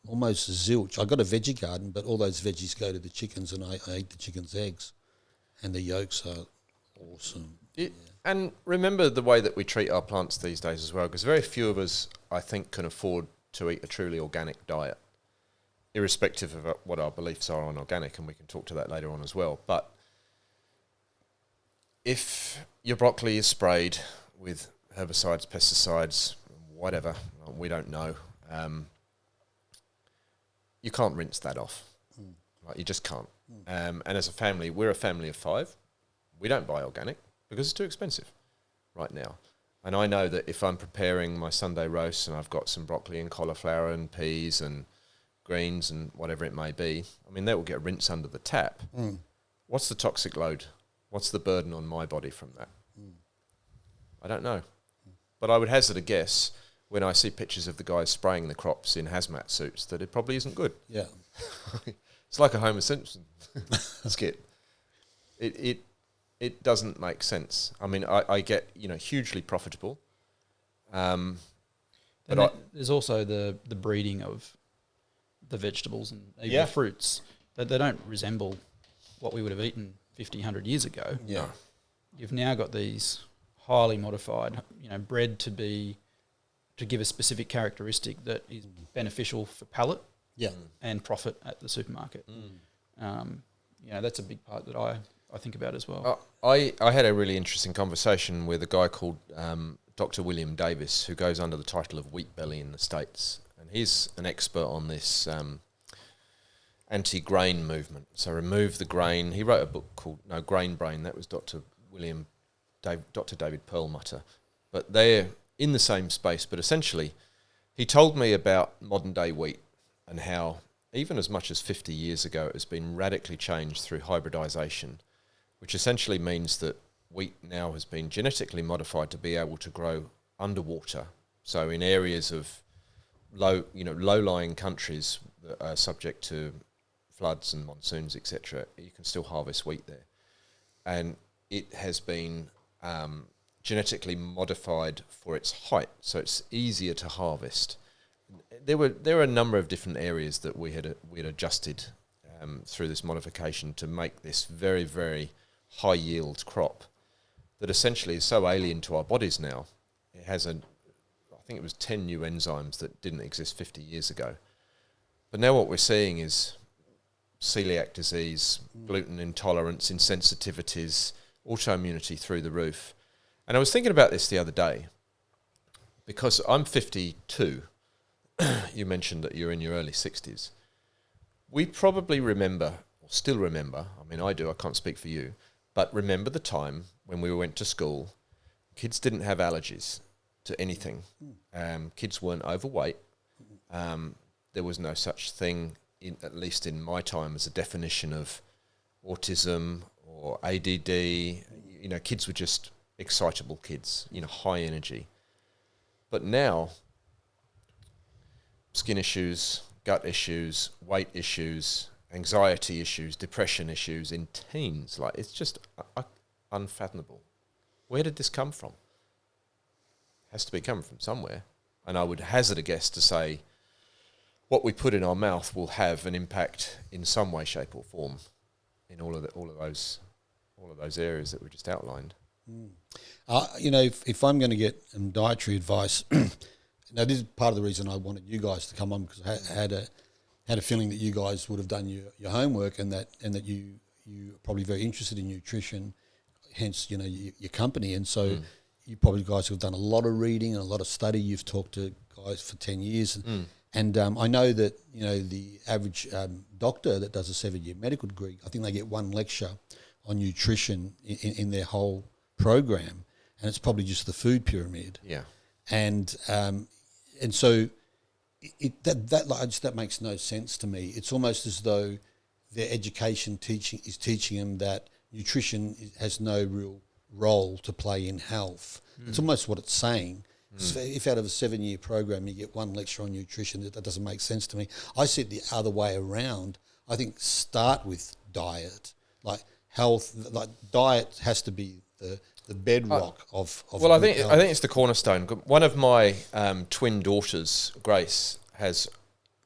almost zilch. I got a veggie garden, but all those veggies go to the chickens, and I eat the chickens' eggs. And the yolks are awesome. And remember the way that we treat our plants these days as well, because very few of us, I think, can afford to eat a truly organic diet, irrespective of what our beliefs are on organic, and we can talk to that later on as well. But if your broccoli is sprayed with herbicides, pesticides, whatever, we don't know, you can't rinse that off. Like, you just can't. And as a family, we're a family of 5. We don't buy organic because it's too expensive right now. And I know that if I'm preparing my Sunday roast and I've got some broccoli and cauliflower and peas and greens and whatever it may be, I mean, that will get rinsed under the tap. What's the toxic load? What's the burden on my body from that? I don't know. But I would hazard a guess when I see pictures of the guys spraying the crops in hazmat suits that it probably isn't good. Yeah. It's like a Homer Simpson skit. It doesn't make sense. I mean, I get, hugely profitable. But there's also the breeding of the vegetables and even the fruits. They don't resemble what we would have eaten 50, 100 years ago. Yeah. You've now got these highly modified, bred to give a specific characteristic that is beneficial for palate and profit at the supermarket. That's a big part that I think about as well. I had a really interesting conversation with a guy called Dr. William Davis, who goes under the title of Wheat Belly in the States. And he's an expert on this anti-grain movement. So remove the grain. He wrote a book called Grain Brain. That was Dr. David Perlmutter. But they're in the same space. But essentially, he told me about modern-day wheat and how even as much as 50 years ago it has been radically changed through hybridization, which essentially means that wheat now has been genetically modified to be able to grow underwater. So in areas of low-lying countries that are subject to floods and monsoons, etc., you can still harvest wheat there. And it has been genetically modified for its height, so it's easier to harvest. There were a number of different areas that we had adjusted through this modification to make this very, very high yield crop that essentially is so alien to our bodies now. It has I think it was 10 new enzymes that didn't exist 50 years ago. But now what we're seeing is celiac disease, gluten intolerance, insensitivities, autoimmunity through the roof. And I was thinking about this the other day because I'm 52. You mentioned that you're in your early 60s. We probably remember, or still remember, I mean I do, I can't speak for you, but remember the time when we went to school, kids didn't have allergies to anything. Kids weren't overweight. There was no such thing, at least in my time, as a definition of autism or ADD. Kids were just excitable kids, high energy. But now, skin issues, gut issues, weight issues, anxiety issues, depression issues in teens, it's just unfathomable. Where did this come from? It has to be coming from somewhere. And I would hazard a guess to say what we put in our mouth will have an impact in some way, shape or form in all of those areas that we just outlined. If I'm going to get dietary advice, now this is part of the reason I wanted you guys to come on, because I had a feeling that you guys would have done your homework and that you're probably very interested in nutrition, hence your company, and so you probably guys have done a lot of reading and a lot of study. You've talked to guys for 10 years, and I know that the average doctor that does a 7-year medical degree, I think they get one lecture on nutrition in their whole program, and it's probably just the food pyramid. Yeah, and so that makes no sense to me. It's almost as though their education is teaching them that nutrition has no real role to play in health. It's almost what it's saying. So if out of a 7-year program you get one lecture on nutrition, that doesn't make sense to me. I see it the other way around. I think start with diet, like health. Like diet has to be the bedrock of well, I think it's the cornerstone. One of my twin daughters, Grace, has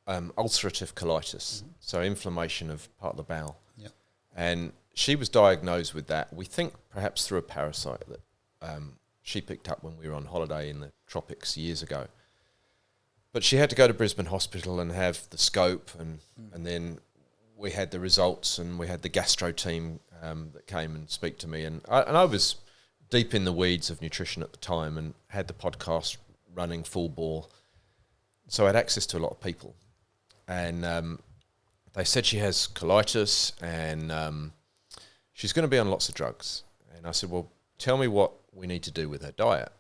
ulcerative colitis, so inflammation of part of the bowel. Yeah. And she was diagnosed with that, we think perhaps through a parasite that she picked up when we were on holiday in the tropics years ago. But she had to go to Brisbane Hospital and have the scope, and then we had the results, and we had the gastro team that came and speak to me. And I was deep in the weeds of nutrition at the time and had the podcast running full bore. So I had access to a lot of people. And they said she has colitis and she's going to be on lots of drugs. And I said, well, tell me what we need to do with her diet.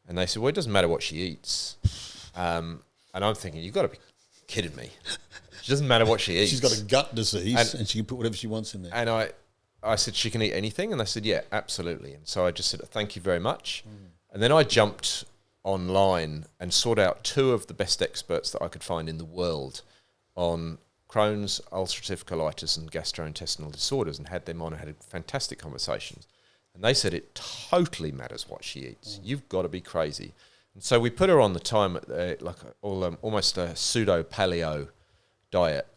And they said, well, it doesn't matter what she eats. And I'm thinking, you've got to be kidding me. It doesn't matter what she eats. She's got a gut disease and she can put whatever she wants in there. And I said, she can eat anything? And they said, yeah, absolutely. And so I just said, thank you very much. And then I jumped online and sought out 2 of the best experts that I could find in the world on Crohn's, ulcerative colitis and gastrointestinal disorders, and had them on and had fantastic conversations. And they said it totally matters what she eats. You've got to be crazy. And so we put her on the time at almost a pseudo paleo diet,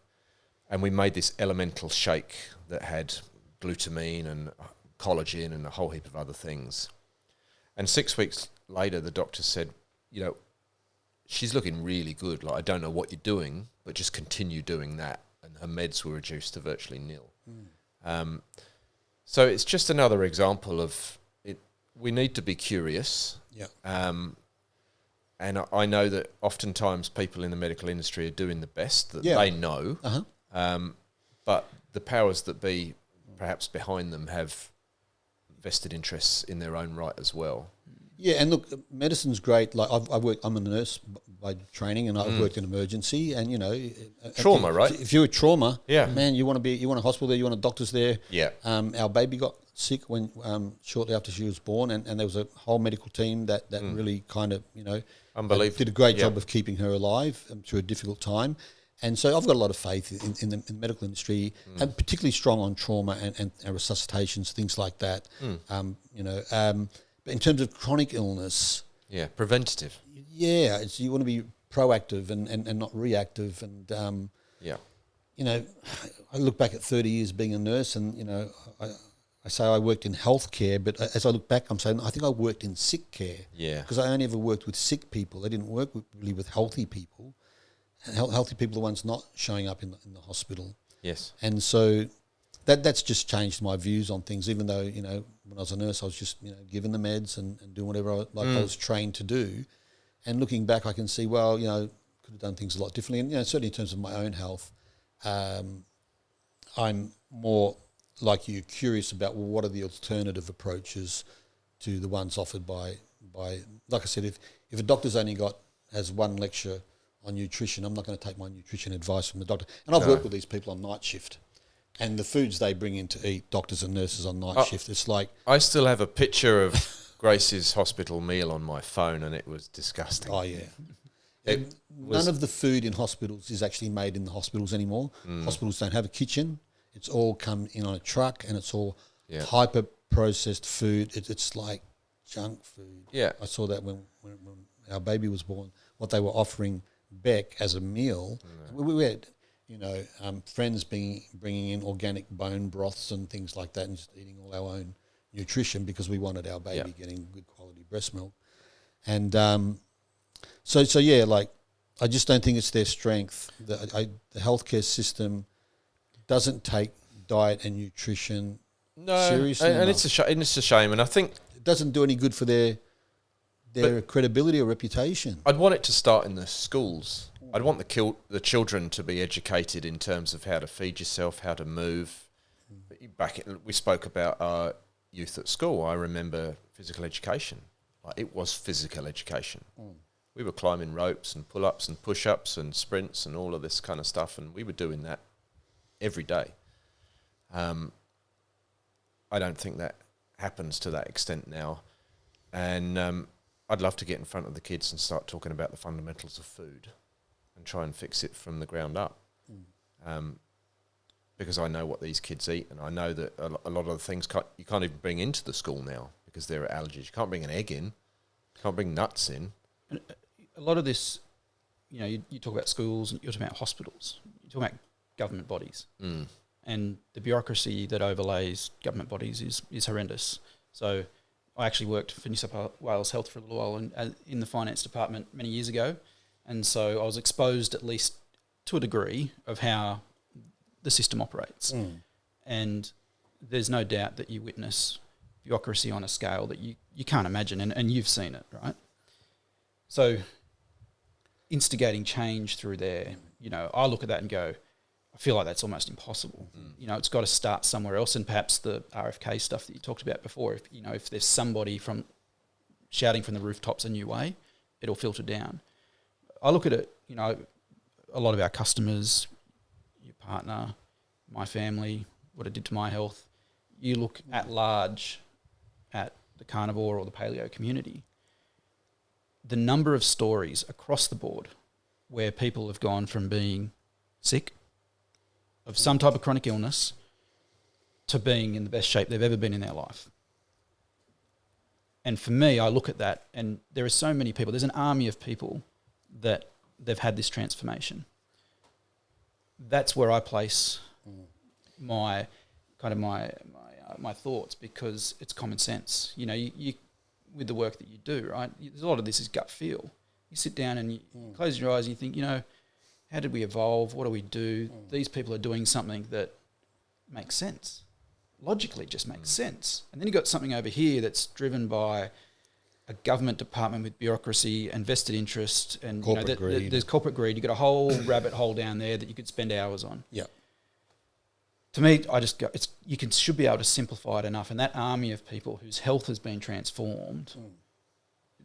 and we made this elemental shake that had glutamine and collagen and a whole heap of other things. And 6 weeks later, the doctor said, you know, she's looking really good. Like, I don't know what you're doing, but just continue doing that. And her meds were reduced to virtually nil. So it's just another example of it. We need to be curious. Yeah. And I know that oftentimes people in the medical industry are doing the best that they know. But the powers that be, perhaps behind them, have vested interests in their own right as well. Yeah, and look, medicine's great. Like I'm a nurse by training, and I've worked in emergency, and you know, trauma, right? If you're a trauma, yeah, man, you want a hospital there, you want a doctors there. Yeah. Our baby got sick when shortly after she was born, and there was a whole medical team that really kind of, you know, unbelievable, did a great job of keeping her alive through a difficult time. And so I've got a lot of faith in the medical industry, and particularly strong on trauma and resuscitations, things like that. You know. But in terms of chronic illness... Yeah, preventative. Yeah, you want to be proactive and not reactive. And, you know, I look back at 30 years being a nurse and, you know, I say I worked in healthcare, but as I look back, I'm saying I think I worked in sick care. Yeah. Because I only ever worked with sick people. I didn't work really with healthy people. And healthy people are the ones not showing up in the hospital. Yes. And so... That's just changed my views on things, even though, you know, when I was a nurse, I was just, you know, given the meds and doing whatever I was trained to do. And looking back, I can see, well, you know, could have done things a lot differently. And, you know, certainly in terms of my own health, I'm more like you, curious about, well, what are the alternative approaches to the ones offered by like I said, if a doctor's has one lecture on nutrition, I'm not going to take my nutrition advice from the doctor. And I've worked with these people on night shift. And the foods they bring in to eat, doctors and nurses on night shift, it's like... I still have a picture of Grace's hospital meal on my phone, and it was disgusting. Oh, yeah. None of the food in hospitals is actually made in the hospitals anymore. Hospitals don't have a kitchen. It's all come in on a truck, and it's all hyper-processed food. It's like junk food. Yeah. I saw that when our baby was born, what they were offering Beck as a meal. We had... You know, friends bringing in organic bone broths and things like that, and just eating all our own nutrition because we wanted our baby getting good quality breast milk. And so yeah, like I just don't think it's their strength. The healthcare system doesn't take diet and nutrition seriously, and it's a shame. And I think it doesn't do any good for their credibility or reputation. I'd want it to start in the schools. I'd want the children to be educated in terms of how to feed yourself, how to move. We spoke about our youth at school. I remember physical education. Like, it was physical education. We were climbing ropes and pull-ups and push-ups and sprints and all of this kind of stuff, and we were doing that every day. I don't think that happens to that extent now. And I'd love to get in front of the kids and start talking about the fundamentals of food and try and fix it from the ground up. Because I know what these kids eat, and I know that a lot of the things you can't even bring into the school now because there are allergies. You can't bring an egg in. You can't bring nuts in. And a lot of this, you know, you talk about schools, and you're talking about hospitals. You're talking about government bodies. And the bureaucracy that overlays government bodies is horrendous. So I actually worked for New South Wales Health for a little while in the finance department many years ago. And so I was exposed, at least to a degree, of how the system operates. And there's no doubt that you witness bureaucracy on a scale that you can't imagine, and you've seen it, right? So instigating change through there, you know, I look at that and go, I feel like that's almost impossible. You know, it's got to start somewhere else, and perhaps the RFK stuff that you talked about before. If there's somebody from shouting from the rooftops a new way, it'll filter down. I look at it, you know, a lot of our customers, your partner, my family, what it did to my health. You look at large at the carnivore or the paleo community, the number of stories across the board where people have gone from being sick of some type of chronic illness to being in the best shape they've ever been in their life. And for me, I look at that, and there are so many people. There's an army of people that they've had this transformation. That's where I place my thoughts, because it's common sense. You know, you with the work that you do, right? There's a lot of this is gut feel. You sit down and you close your eyes and you think, you know, how did we evolve? What do we do? These people are doing something that makes sense. Logically, just makes sense. And then you've got something over here that's driven by a government department with bureaucracy and vested interest and corporate greed. There's corporate greed. You've got a whole rabbit hole down there that you could spend hours on. Yeah. To me, I just go, should be able to simplify it enough. And that army of people whose health has been transformed,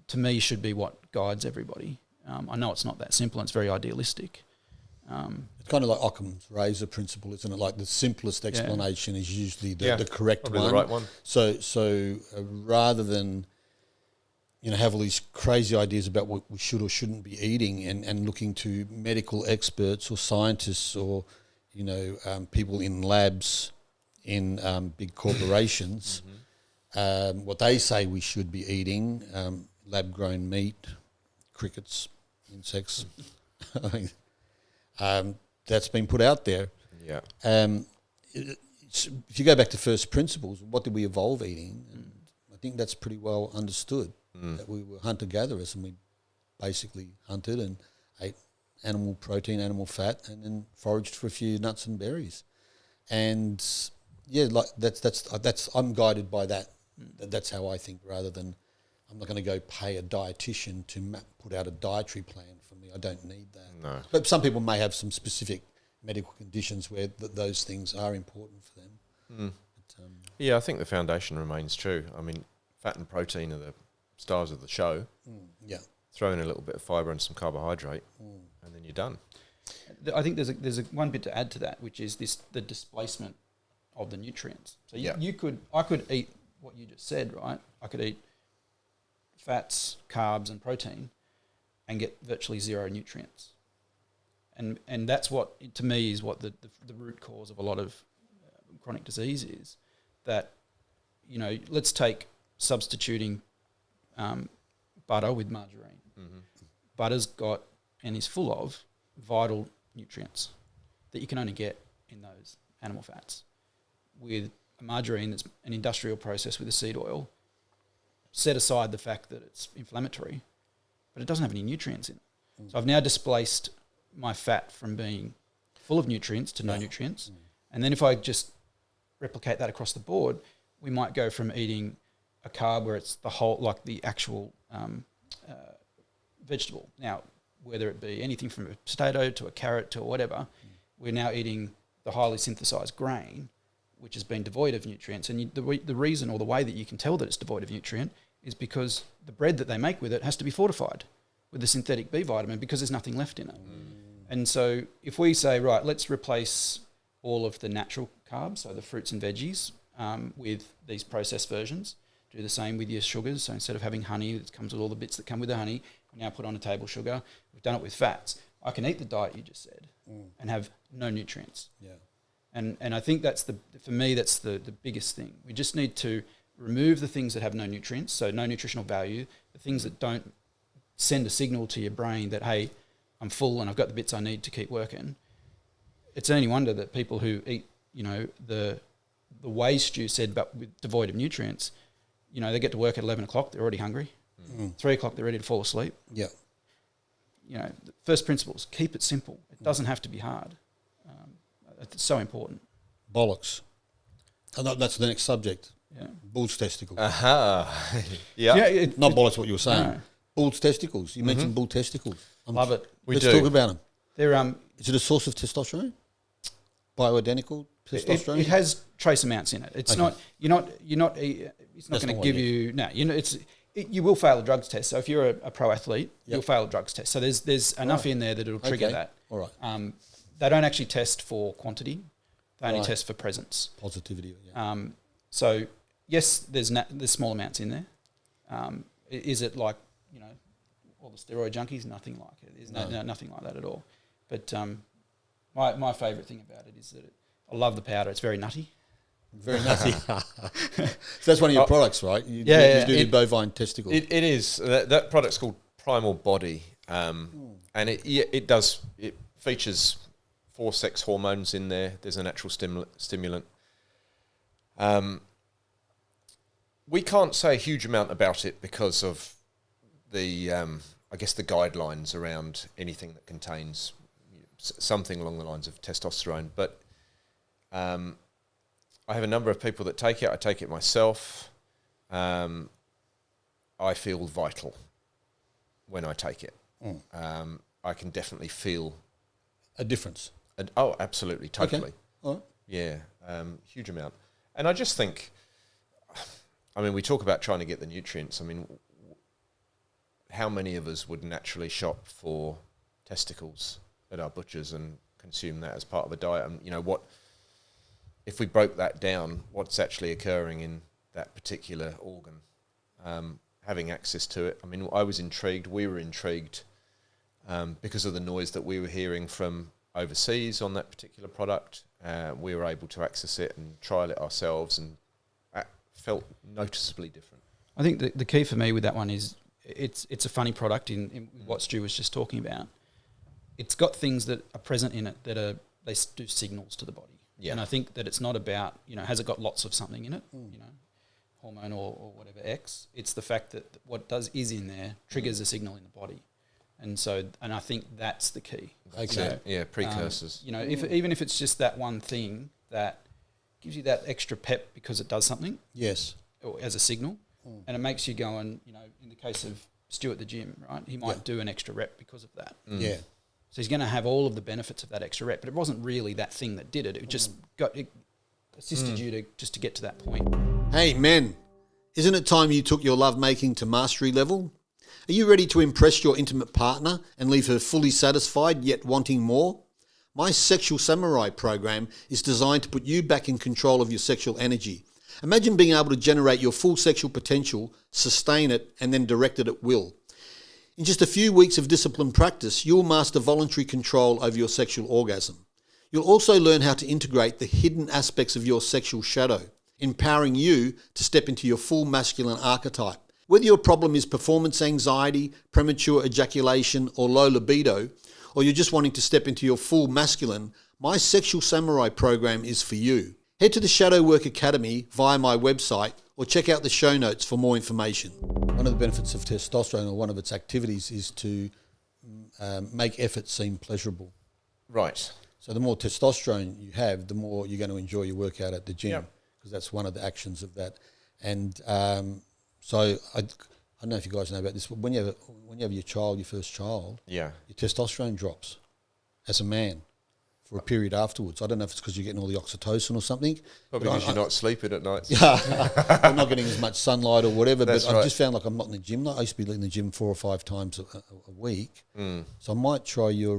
to me, should be what guides everybody. I know it's not that simple and it's very idealistic. It's kind of like Occam's razor principle, isn't it? Like the simplest explanation is usually the correct one. The right one. So rather than, you know, have all these crazy ideas about what we should or shouldn't be eating and looking to medical experts or scientists or, you know, people in labs in big corporations, what they say we should be eating, lab-grown meat, crickets, insects, that's been put out there. Yeah. If you go back to first principles, what did we evolve eating? And I think that's pretty well understood, that we were hunter-gatherers and we basically hunted and ate animal protein, animal fat, and then foraged for a few nuts and berries. And yeah, like that's I'm guided by that. That's how I think, rather than I'm not going to go pay a dietitian to put out a dietary plan for me. I don't need that. No. But some people may have some specific medical conditions where those things are important for them. But, Yeah, I think the foundation remains true. I mean, fat and protein are the stars of the show. yeah. Throw in a little bit of fibre and some carbohydrate, and then you're done. I think there's one bit to add to that, which is the displacement of the nutrients. So I could eat what you just said, right? I could eat fats, carbs, and protein, and get virtually zero nutrients. And that's what, to me, is what the root cause of a lot of chronic disease is. That, you know, let's take substituting butter with margarine. Butter's got and is full of vital nutrients that you can only get in those animal fats. With a margarine that's an industrial process with a seed oil, set aside the fact that it's inflammatory, but it doesn't have any nutrients in it. So I've now displaced my fat from being full of nutrients to no nutrients. And then if I just replicate that across the board, we might go from eating a carb where it's the whole, like the actual vegetable. Now, whether it be anything from a potato to a carrot to whatever, we're now eating the highly synthesized grain, which has been devoid of nutrients. And the reason or the way that you can tell that it's devoid of nutrient is because the bread that they make with it has to be fortified with the synthetic B vitamin because there's nothing left in it. And so if we say, right, let's replace all of the natural carbs, so the fruits and veggies, with these processed versions, do the same with your sugars. So instead of having honey that comes with all the bits that come with the honey, we now put on a table sugar. We've done it with fats. I can eat the diet you just said and have no nutrients. Yeah. And I think that's for me, that's the biggest thing. We just need to remove the things that have no nutrients, so no nutritional value, the things that don't send a signal to your brain that, hey, I'm full and I've got the bits I need to keep working. It's only wonder that people who eat, you know, the way Stu said, but with devoid of nutrients, you know, they get to work at 11 o'clock, they're already hungry. 3 o'clock, they're ready to fall asleep. Yeah. You know, the first principles, keep it simple. It doesn't have to be hard. It's so important. Bollocks. And that's the next subject. Yeah. Bull's testicles. Aha. Yeah. Not bollocks what you were saying. No. Bull's testicles. You mentioned bull testicles. Love it. Let's talk about them. They're Is it a source of testosterone? bioidentical testosterone? It has trace amounts in it. It's Okay. not. It's not going to give you. No, you will fail a drugs test. So if you're a pro athlete, you'll fail a drugs test. So there's enough in there that it'll trigger that. All right. They don't actually test for quantity. They only Right. test for presence. Positivity. Yeah. So yes, there's small amounts in there. Is it like all the steroid junkies? Nothing like it. There's nothing like that at all. But my favourite thing about it is that I love the powder. It's very nutty. Very nutty. So that's one of your products, right? You do the bovine testicle. It is. That product's called Primal Body, and it features 4 sex hormones in there. There's a natural stimulant. We can't say a huge amount about it because of the, I guess, the guidelines around anything that contains something along the lines of testosterone. But I have a number of people that take it. I take it myself. I feel vital when I take it. I can definitely feel a difference. Oh, absolutely, totally. Okay. All right. Yeah, huge amount. And I just think, we talk about trying to get the nutrients. How many of us would naturally shop for testicles at our butchers and consume that as part of a diet? And what if we broke that down? What's actually occurring in that particular organ? Having access to it. I was intrigued. We were intrigued because of the noise that we were hearing from overseas on that particular product. We were able to access it and trial it ourselves, and that felt noticeably different. I think the key for me with that one is it's a funny product in what Stu was just talking about. It's got things that are present in it that they do signals to the body. Yeah. And I think that it's not about, has it got lots of something in it, hormone or whatever X. It's the fact that what does is in there triggers a signal in the body. And I think that's the key. Okay. Yeah, precursors. Even if it's just that one thing that gives you that extra pep because it does something. Yes. Or as a signal. And it makes you go and, in the case of Stu at the gym, right, he might do an extra rep because of that. Yeah. So he's going to have all of the benefits of that extra rep, but it wasn't really that thing that did it. It just assisted you to get to that point. Hey, men, isn't it time you took your lovemaking to mastery level? Are you ready to impress your intimate partner and leave her fully satisfied yet wanting more? My Sexual Samurai program is designed to put you back in control of your sexual energy. Imagine being able to generate your full sexual potential, sustain it, and then direct it at will. In just a few weeks of disciplined practice, you'll master voluntary control over your sexual orgasm. You'll also learn how to integrate the hidden aspects of your sexual shadow, empowering you to step into your full masculine archetype. Whether your problem is performance anxiety, premature ejaculation, or low libido, or you're just wanting to step into your full masculine, my Sexual Samurai program is for you. Head to the Shadow Work Academy via my website or check out the show notes for more information. One of the benefits of testosterone, or one of its activities, is to make effort seem pleasurable. Right. So the more testosterone you have, the more you're going to enjoy your workout at the gym, because that's one of the actions of that. And so I don't know if you guys know about this, but when you have your child, your first child, your testosterone drops as a man for a period afterwards. I don't know if it's because you're getting all the oxytocin or something. Probably because you're not sleeping at night. I'm not getting as much sunlight or whatever. That's but right. I just found like I'm not in the gym. I used to be in the gym 4 or 5 times a week. So I might try your,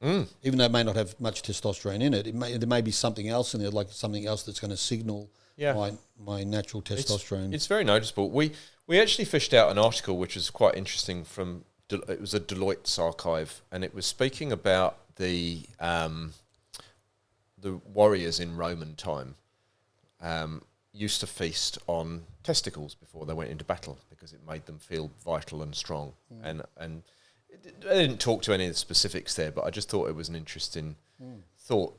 even though it may not have much testosterone in it, there may be something else in there, like something else that's going to signal my natural testosterone. It's very noticeable. We actually fished out an article which was quite interesting it was a Deloitte's archive, and it was speaking about the warriors in Roman time used to feast on testicles before they went into battle because it made them feel vital and strong. And I didn't talk to any of the specifics there, but I just thought it was an interesting thought.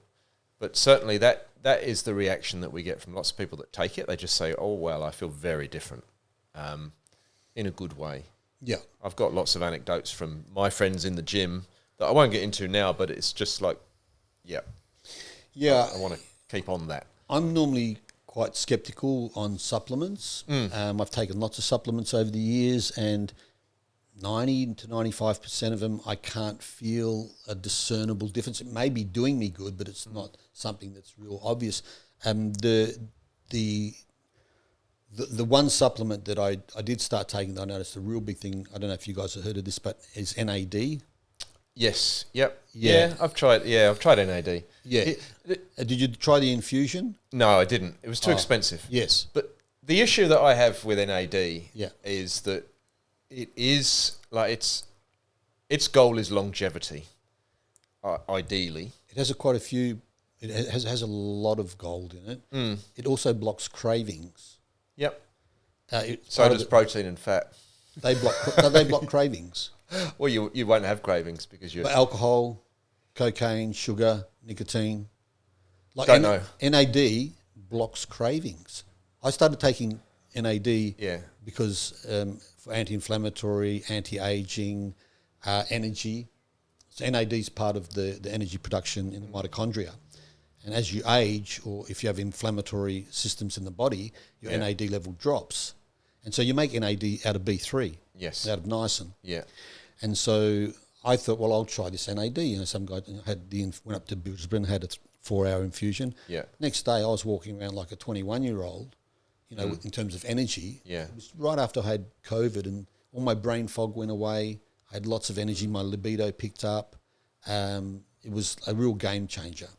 But certainly that is the reaction that we get from lots of people that take it. They just say, "Oh well, I feel very different," in a good way. Yeah, I've got lots of anecdotes from my friends in the gym that I won't get into now, but it's just like, I want to keep on that. I'm normally quite skeptical on supplements. I've taken lots of supplements over the years, and 90 to 95% of them, I can't feel a discernible difference. It may be doing me good, but it's not something that's real obvious. The one supplement that I did start taking that I noticed a real big thing, I don't know if you guys have heard of this, but is NAD. Yes. Yep. Yeah. I've tried NAD. Yeah. Did you try the infusion? No, I didn't. It was too expensive. Yes. But the issue that I have with NAD Yeah. is that it is like its goal is longevity, ideally. It has quite a few. It has a lot of gold in it. It also blocks cravings. Yep. So does protein and fat. They block cravings. Well, you won't have cravings because you're... But alcohol, cocaine, sugar, nicotine. Like Don't know. NAD blocks cravings. I started taking NAD because for anti-inflammatory, anti-aging, energy. So NAD is part of the energy production in the mitochondria. And as you age, or if you have inflammatory systems in the body, your NAD level drops. And so you make NAD out of B3, out of niacin. Yeah. And so I thought, well, I'll try this NAD. You know, some guy went up to Brisbane, had a 4-hour infusion. Yeah. Next day, I was walking around like a 21-year-old, you know, in terms of energy. Yeah. It was right after I had COVID and all my brain fog went away. I had lots of energy. My libido picked up. It was a real game changer.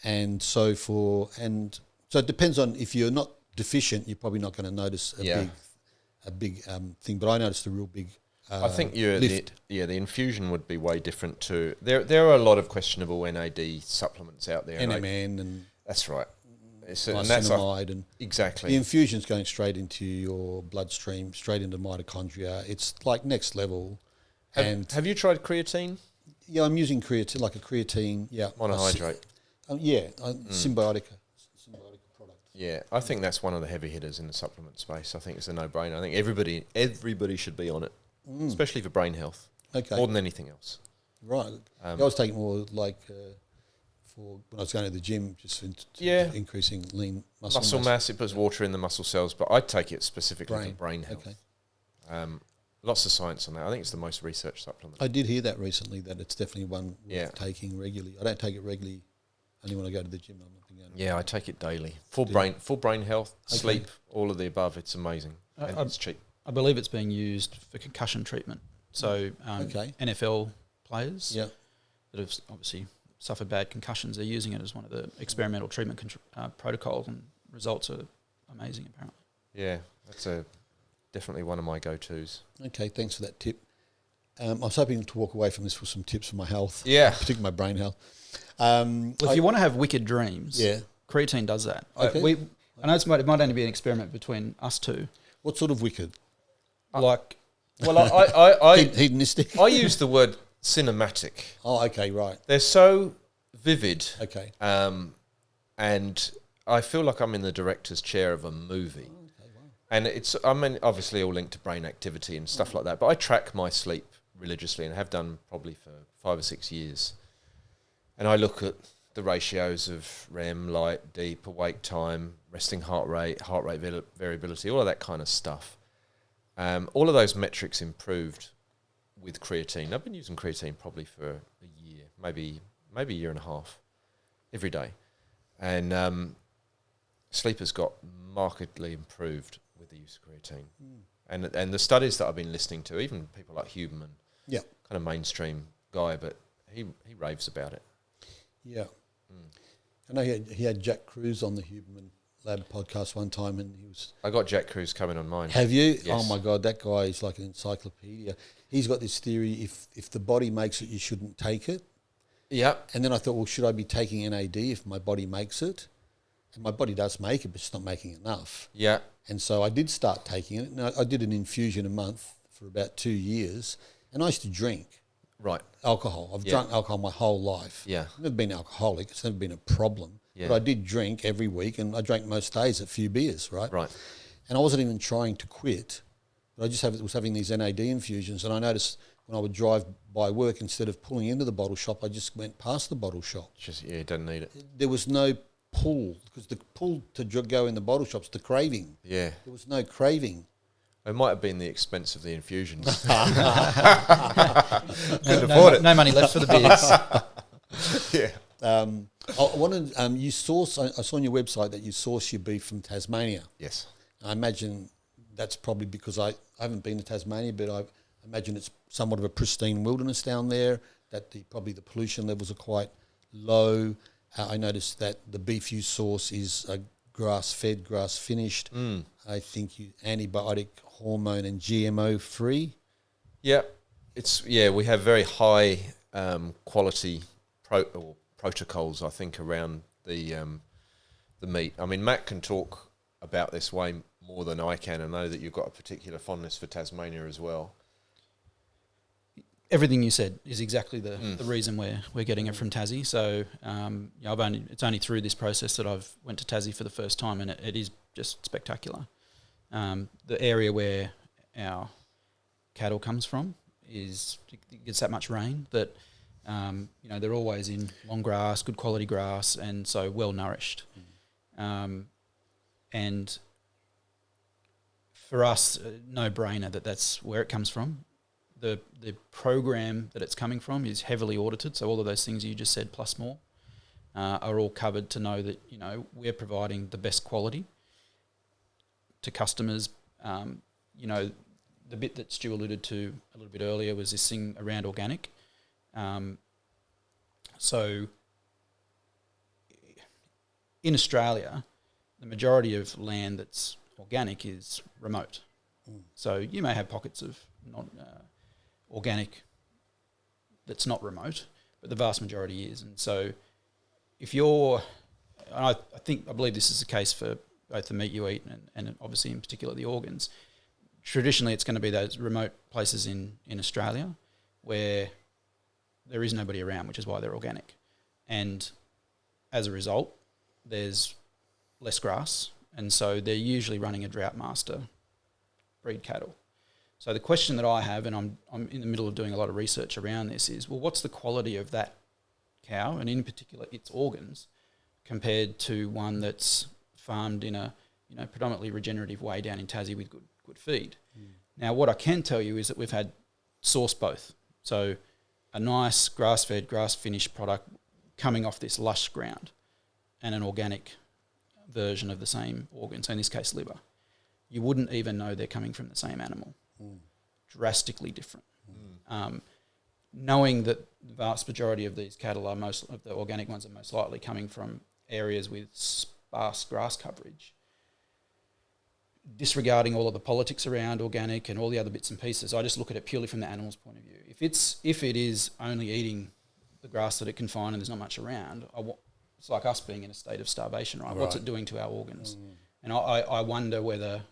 And so it depends on, if you're not deficient, you're probably not going to notice a big thing. But I noticed a real big I think lift. The infusion would be way different too. There are a lot of questionable NAD supplements out there. NMN and that's right. Niacinamide and exactly. The infusion's going straight into your bloodstream, straight into mitochondria. It's like next level. Have you tried creatine? Yeah, I'm using creatine, like a creatine. Yeah, monohydrate. Symbiotic product. Yeah, I think that's one of the heavy hitters in the supplement space. I think it's a no-brainer. I think everybody should be on it, especially for brain health. Okay. More than anything else. Right. I was taking more like for when I was going to the gym, just increasing lean muscle mass. It puts water in the muscle cells, but I take it specifically for brain health. Okay. Lots of science on that. I think it's the most researched supplement. I did hear that recently, that it's definitely one worth taking regularly. I don't take it regularly only when I go to the gym. I'm not going. Yeah, I take it daily. Full brain health, sleep, all of the above. It's amazing. And it's cheap. I believe it's being used for concussion treatment. So NFL players that have obviously suffered bad concussions, they're using it as one of the experimental treatment protocols, and results are amazing, apparently. Yeah, that's definitely one of my go-tos. Okay, thanks for that tip. I was hoping to walk away from this with some tips for my health, particularly my brain health. Well, if you want to have wicked dreams, creatine does that. Okay. I know it might only be an experiment between us two. What sort of wicked? Like, well, I hedonistic. I use the word cinematic. Oh, okay, right. They're so vivid. Okay. And I feel like I'm in the director's chair of a movie. And obviously all linked to brain activity and stuff like that. But I track my sleep religiously and have done probably for 5 or 6 years. And I look at the ratios of REM, light, deep, awake time, resting heart rate variability, all of that kind of stuff. All of those metrics improved with creatine. I've been using creatine probably for a year, maybe a year and a half, every day. And sleep has got markedly improved with the use of creatine. And the studies that I've been listening to, even people like Huberman, kind of mainstream guy, but he raves about it. Yeah. I know he had Jack Cruz on the Huberman Lab podcast one time, and I got Jack Cruz coming on mine. Have you? Yes. Oh my God, that guy is like an encyclopedia. He's got this theory: if the body makes it, you shouldn't take it. Yeah. And then I thought, well, should I be taking NAD if my body makes it? And my body does make it, but it's not making enough. Yeah. And so I did start taking it. And I did an infusion a month for about 2 years, and I used to drink. Right. Alcohol. I've drunk alcohol my whole life. Yeah. I've never been alcoholic. It's never been a problem. Yeah. But I did drink every week, and I drank most days a few beers, right? Right. And I wasn't even trying to quit, but I just was having these NAD infusions, and I noticed when I would drive by work, instead of pulling into the bottle shop, I just went past the bottle shop. Doesn't need it. There was no pull, because the pull to go in the bottle shop's the craving. Yeah. There was no craving. It might have been the expense of the infusions. no, afford it. no money left for the beers. Yeah. I wanted you source. I saw on your website that you source your beef from Tasmania. Yes. I imagine that's probably because I haven't been to Tasmania, but I imagine it's somewhat of a pristine wilderness down there. That probably the pollution levels are quite low. I noticed that the beef you source is grass-fed, grass-finished. I think you antibiotic, hormone, and GMO free. Yeah, we have very high quality protocols, I think, around the meat. I mean, Matt can talk about this way more than I can. I know that you've got a particular fondness for Tasmania as well. Everything you said is exactly the reason we're getting it from Tassie. So it's only through this process that I've went to Tassie for the first time, and it is just spectacular. The area where our cattle comes from it gets that much rain that they're always in long grass, good quality grass, and so well nourished. And for us, no brainer that's where it comes from. The program that it's coming from is heavily audited, so all of those things you just said plus more are all covered to know that we're providing the best quality to customers. The bit that Stu alluded to a little bit earlier was this thing around organic. So in Australia, the majority of land that's organic is remote. So you may have pockets of not organic that's not remote, but the vast majority is. And so if you're, I believe this is the case for both the meat you eat and obviously in particular the organs, traditionally it's going to be those remote places in Australia where there is nobody around, which is why they're organic. And as a result, there's less grass, and so they're usually running a drought master breed cattle. So the question that I have, and I'm in the middle of doing a lot of research around this, is, well, what's the quality of that cow, and in particular its organs, compared to one that's farmed in a predominantly regenerative way down in Tassie with good feed? Now, what I can tell you is that we've had sourced both. So a nice grass-fed, grass-finished product coming off this lush ground, and an organic version of the same organ, so in this case liver. You wouldn't even know they're coming from the same animal. Drastically different. Knowing that the vast majority of these cattle are most of the organic ones are most likely coming from areas with sparse grass coverage, disregarding all of the politics around organic and all the other bits and pieces, I just look at it purely from the animal's point of view. If it is only eating the grass that it can find and there's not much around, it's like us being in a state of starvation, right? What's it doing to our organs? And I wonder whether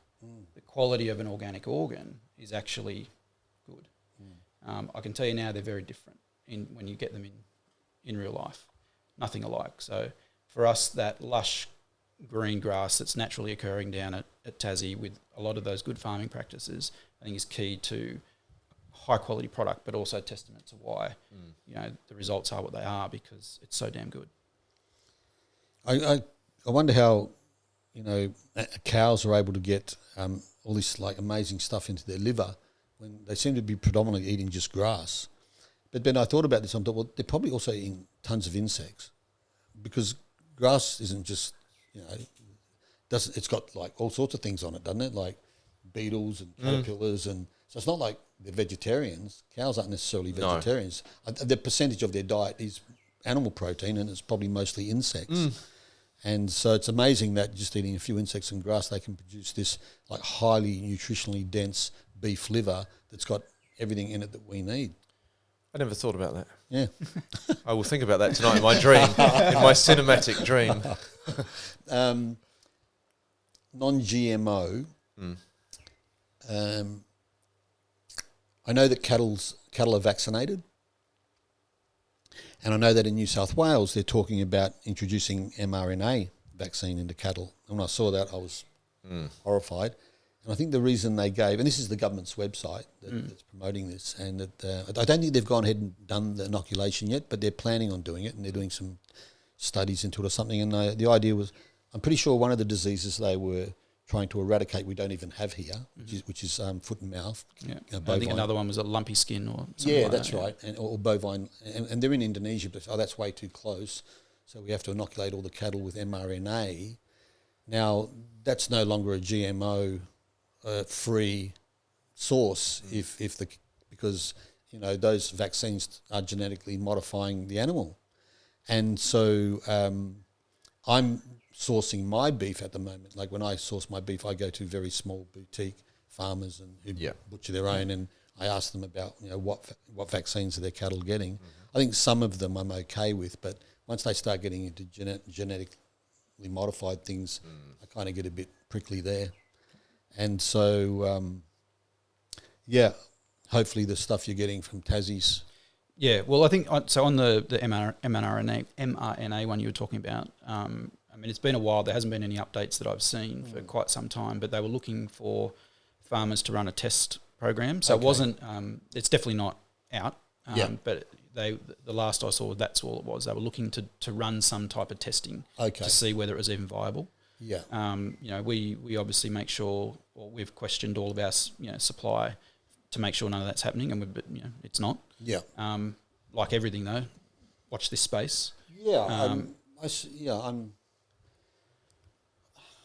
the quality of an organic organ is actually good. I can tell you now they're very different when you get them in real life. Nothing alike. So for us, that lush green grass that's naturally occurring down at Tassie with a lot of those good farming practices, I think is key to high quality product, but also a testament to why the results are what they are, because it's so damn good. I wonder how cows are able to get all this like amazing stuff into their liver when they seem to be predominantly eating just grass. But then I thought about this. I thought, well, they're probably also eating tons of insects, because grass isn't just it's got like all sorts of things on it, doesn't it? Like beetles and caterpillars, and so it's not like they're vegetarians. Cows aren't necessarily vegetarians. No. The percentage of their diet is animal protein, and it's probably mostly insects. And so it's amazing that just eating a few insects and grass, they can produce this like highly nutritionally dense beef liver that's got everything in it that we need. I never thought about that. Yeah. I will think about that tonight in my dream, in my cinematic dream. Non-GMO. I know that cattle are vaccinated. And I know that in New South Wales, they're talking about introducing mRNA vaccine into cattle. And when I saw that, I was horrified. And I think the reason they gave, and this is the government's website that's promoting this, and that I don't think they've gone ahead and done the inoculation yet, but they're planning on doing it, and they're doing some studies into it or something. And the idea was, I'm pretty sure one of the diseases they were trying to eradicate we don't even have here, which is foot and mouth. Yeah. I Bovine. think another one was a lumpy skin or something. Yeah, like that's that, right, or bovine, and they're in Indonesia, but that's way too close. So we have to inoculate all the cattle with mRNA. Now that's no longer a GMO free source because those vaccines are genetically modifying the animal, and so I'm sourcing my beef at the moment. Like when I source my beef, I go to very small boutique farmers and who butcher their own, and I ask them about what vaccines are their cattle getting. I think some of them I'm okay with, but once they start getting into genetically modified things, I kind of get a bit prickly there. And so, hopefully the stuff you're getting from Tassie's. Yeah, well, I think so. On the mRNA one you were talking about, I mean, it's been a while. There hasn't been any updates that I've seen for quite some time, but they were looking for farmers to run a test program. So it wasn't. It's definitely not out. But the last I saw, that's all it was. They were looking to run some type of testing to see whether it was even viable. Yeah. We obviously make sure, or we've questioned all of our supply to make sure none of that's happening, and it's not. Yeah. Like everything though, watch this space. Yeah.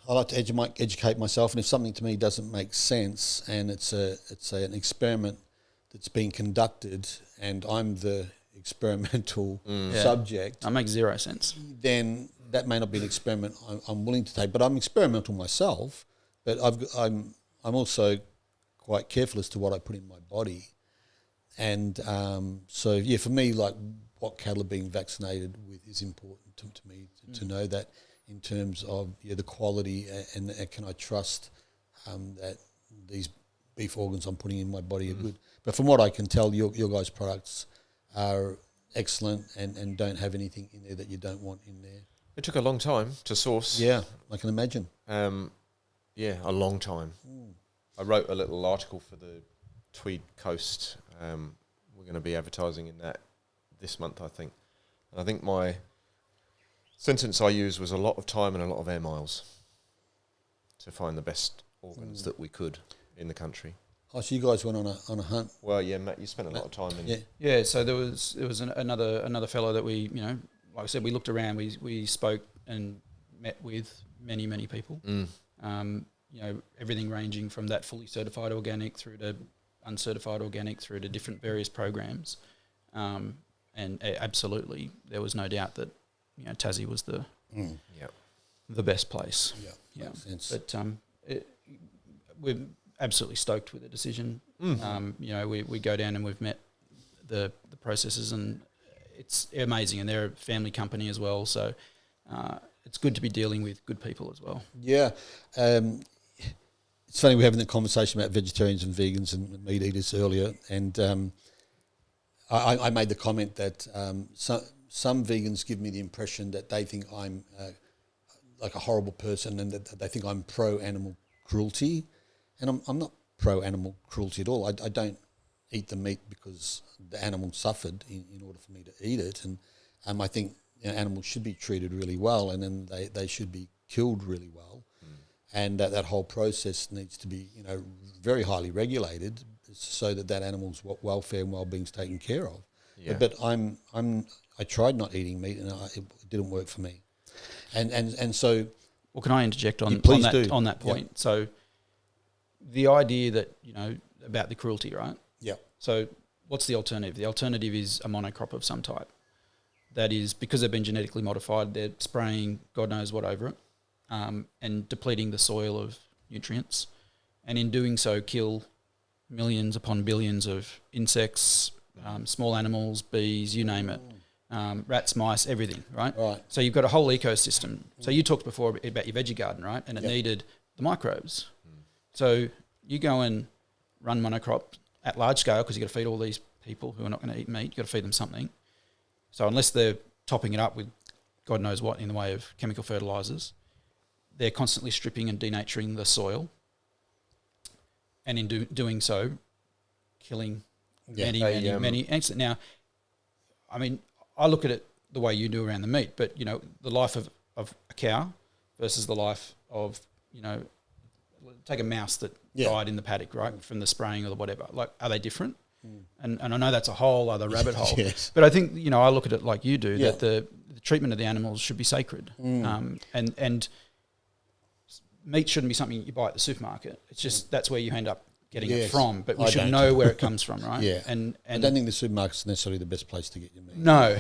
I like to educate myself, and if something to me doesn't make sense, and it's an experiment that's being conducted, and I'm the experimental subject, that makes zero sense. Then that may not be an experiment I'm willing to take. But I'm experimental myself. But I'm also quite careful as to what I put in my body, and so for me, like what cattle are being vaccinated with is important to me to know that. In terms of the quality and can I trust that these beef organs I'm putting in my body are good. But from what I can tell, your guys' products are excellent and don't have anything in there that you don't want in there. It took a long time to source. Yeah, I can imagine. A long time. I wrote a little article for the Tweed Coast. We're going to be advertising in that this month, I think. And I think my sentence I used was a lot of time and a lot of air miles to find the best organs that we could in the country. Oh, so you guys went on a hunt? Well, yeah, Matt, you spent a lot of time in. Yeah. So there was another fellow that we like I said, we looked around, we spoke and met with many people. Everything ranging from that fully certified organic through to uncertified organic through to different various programs, and absolutely there was no doubt that Tassie was the best place. Yeah, makes sense. But we're absolutely stoked with the decision. We go down and we've met the processors, and it's amazing. And they're a family company as well, so it's good to be dealing with good people as well. Yeah. It's funny, we're having the conversation about vegetarians and vegans and meat eaters earlier, and I made the comment that some vegans give me the impression that they think I'm like a horrible person, and that they think I'm pro-animal cruelty, and I'm not pro-animal cruelty at all. I don't eat the meat because the animal suffered in order for me to eat it, and I think animals should be treated really well, and then they should be killed really well, and that whole process needs to be very highly regulated so that animal's welfare and well-being is taken care of. Yeah. But I tried not eating meat, and it didn't work for me. And so, well, can I interject on that point? Yep. So, the idea that about the cruelty, right? Yeah. So, what's the alternative? The alternative is a monocrop of some type. That is because they've been genetically modified. They're spraying God knows what over it, and depleting the soil of nutrients, and in doing so, kill millions upon billions of insects, small animals, bees, you name it. Rats, mice, everything, right? Right. So you've got a whole ecosystem. So you talked before about your veggie garden, right? And it needed the microbes. So you go and run monocrop at large scale because you've got to feed all these people who are not going to eat meat. You've got to feed them something. So unless they're topping it up with God knows what in the way of chemical fertilisers, they're constantly stripping and denaturing the soil. And in doing so, killing many. Now, I mean, I look at it the way you do around the meat, but the life of a cow versus the life of take a mouse that Yeah. died in the paddock, right, from the spraying or the whatever. Like, are they different? And I know that's a whole other rabbit hole. Yes. But I think, I look at it like you do, Yeah. that the treatment of the animals should be sacred. And meat shouldn't be something you buy at the supermarket. It's just that's where you end up getting it Yes. from. But we I should don't. know where it comes from, right? Yeah. And I don't think the supermarket's necessarily the best place to get your meat. no.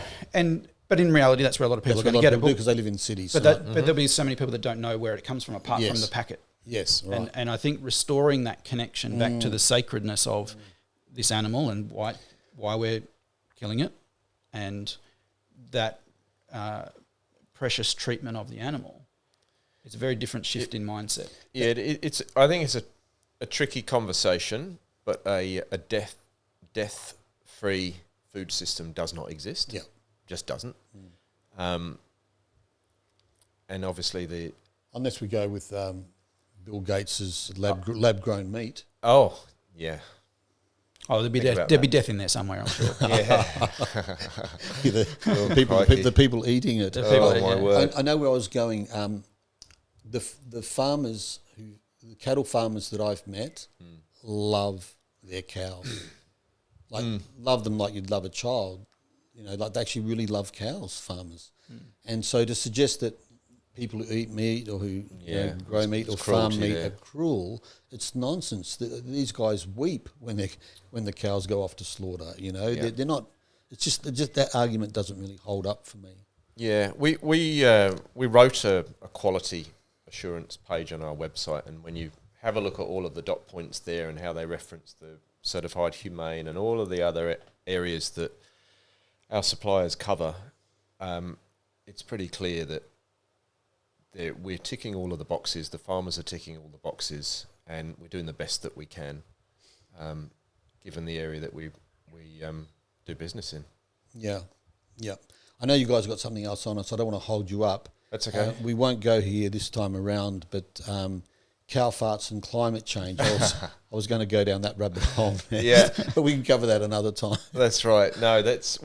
But in reality, that's where a lot of people That's are what going a to lot get of it. people do because they live in cities. But so- but there'll be so many people that don't know where it comes from apart from Yes. the packet. yes, right. And I think restoring that connection back to the sacredness of this animal and why we're killing it, and that precious treatment of the animal, it's a very different shift in mindset. Yeah, it's. I think it's a tricky conversation, but a death-free food system does not exist. Yeah. Just doesn't. And obviously Unless we go with Bill Gates's lab-grown meat. Oh, yeah. Oh, there'd be Think about there'd be that. death in there somewhere, I'm sure. Yeah. The people eating it. The people Oh, that- my yeah. word. I know where I was going. The farmers the cattle farmers that I've met love their cows, love them like you'd love a child. Like they actually really love cows. Farmers, and so to suggest that people who eat meat or who grow meat or it's farm cruelty meat there. are cruel, it's nonsense. These guys weep when the cows go off to slaughter. They're not. It's just that argument doesn't really hold up for me. Yeah, we wrote a quality assurance page on our website, and when you have a look at all of the dot points there and how they reference the certified humane and all of the other areas that our suppliers cover, it's pretty clear that we're ticking all of the boxes. The farmers are ticking all the boxes, and we're doing the best that we can, given the area that we do business in. Yeah. I know you guys have got something else on, so I don't want to hold you up. That's okay. We won't go here this time around, but cow farts and climate change. I was going to go down that rabbit hole next, Yeah. but we can cover that another time. That's right. No, let's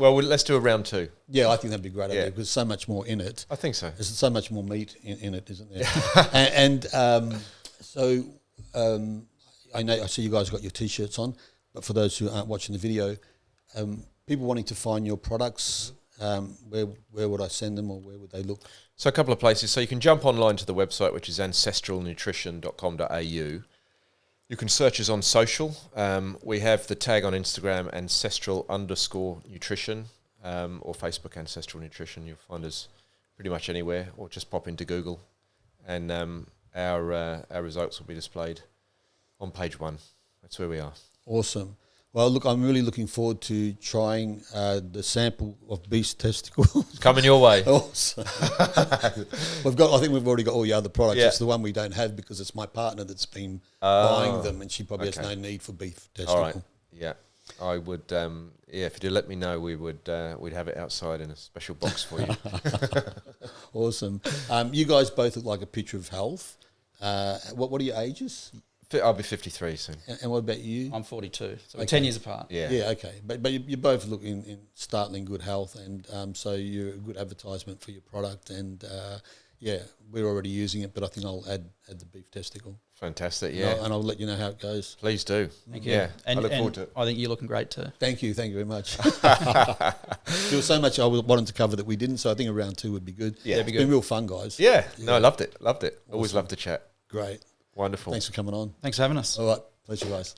do a round two. Yeah, I think that'd be a great idea Yeah. because there's so much more in it. I think so. There's so much more meat in it, isn't there? I see you guys got your T-shirts on, but for those who aren't watching the video, people wanting to find your products, where would I send them, or where would they look? So a couple of places. So you can jump online to the website, which is ancestralnutrition.com.au. You can search us on social. We have the tag on Instagram, ancestral_nutrition, or Facebook, Ancestral Nutrition. You'll find us pretty much anywhere, or just pop into Google, and our results will be displayed on page 1. That's where we are. Awesome. Well, look, I'm really looking forward to trying the sample of beef testicles. Coming your way. Awesome. I think we've already got all your other products. Yeah. It's the one we don't have because it's my partner that's been buying them, and she probably has okay. no need for beef testicle. All right. Yeah. I would, if you do let me know, we'd have it outside in a special box for you. Awesome. You guys both look like a picture of health. What are your ages? I'll be 53 soon. And what about you? I'm 42, so we're Okay. 10 years apart. Yeah. Yeah, okay. But you both look in startling good health, and so you're a good advertisement for your product. And we're already using it, but I think I'll add the beef testicle. Fantastic. And Yeah. I'll let you know how it goes. Please do. Thank you. Yeah. And, I look forward to it. I think you're looking great too. Thank you very much. There was so much I wanted to cover that we didn't, so I think a round 2 would be good. Yeah. It's been real fun, guys. Yeah. No, I loved it. Always loved to chat. Great. Wonderful. Thanks for coming on. Thanks for having us. All right. Pleasure, guys.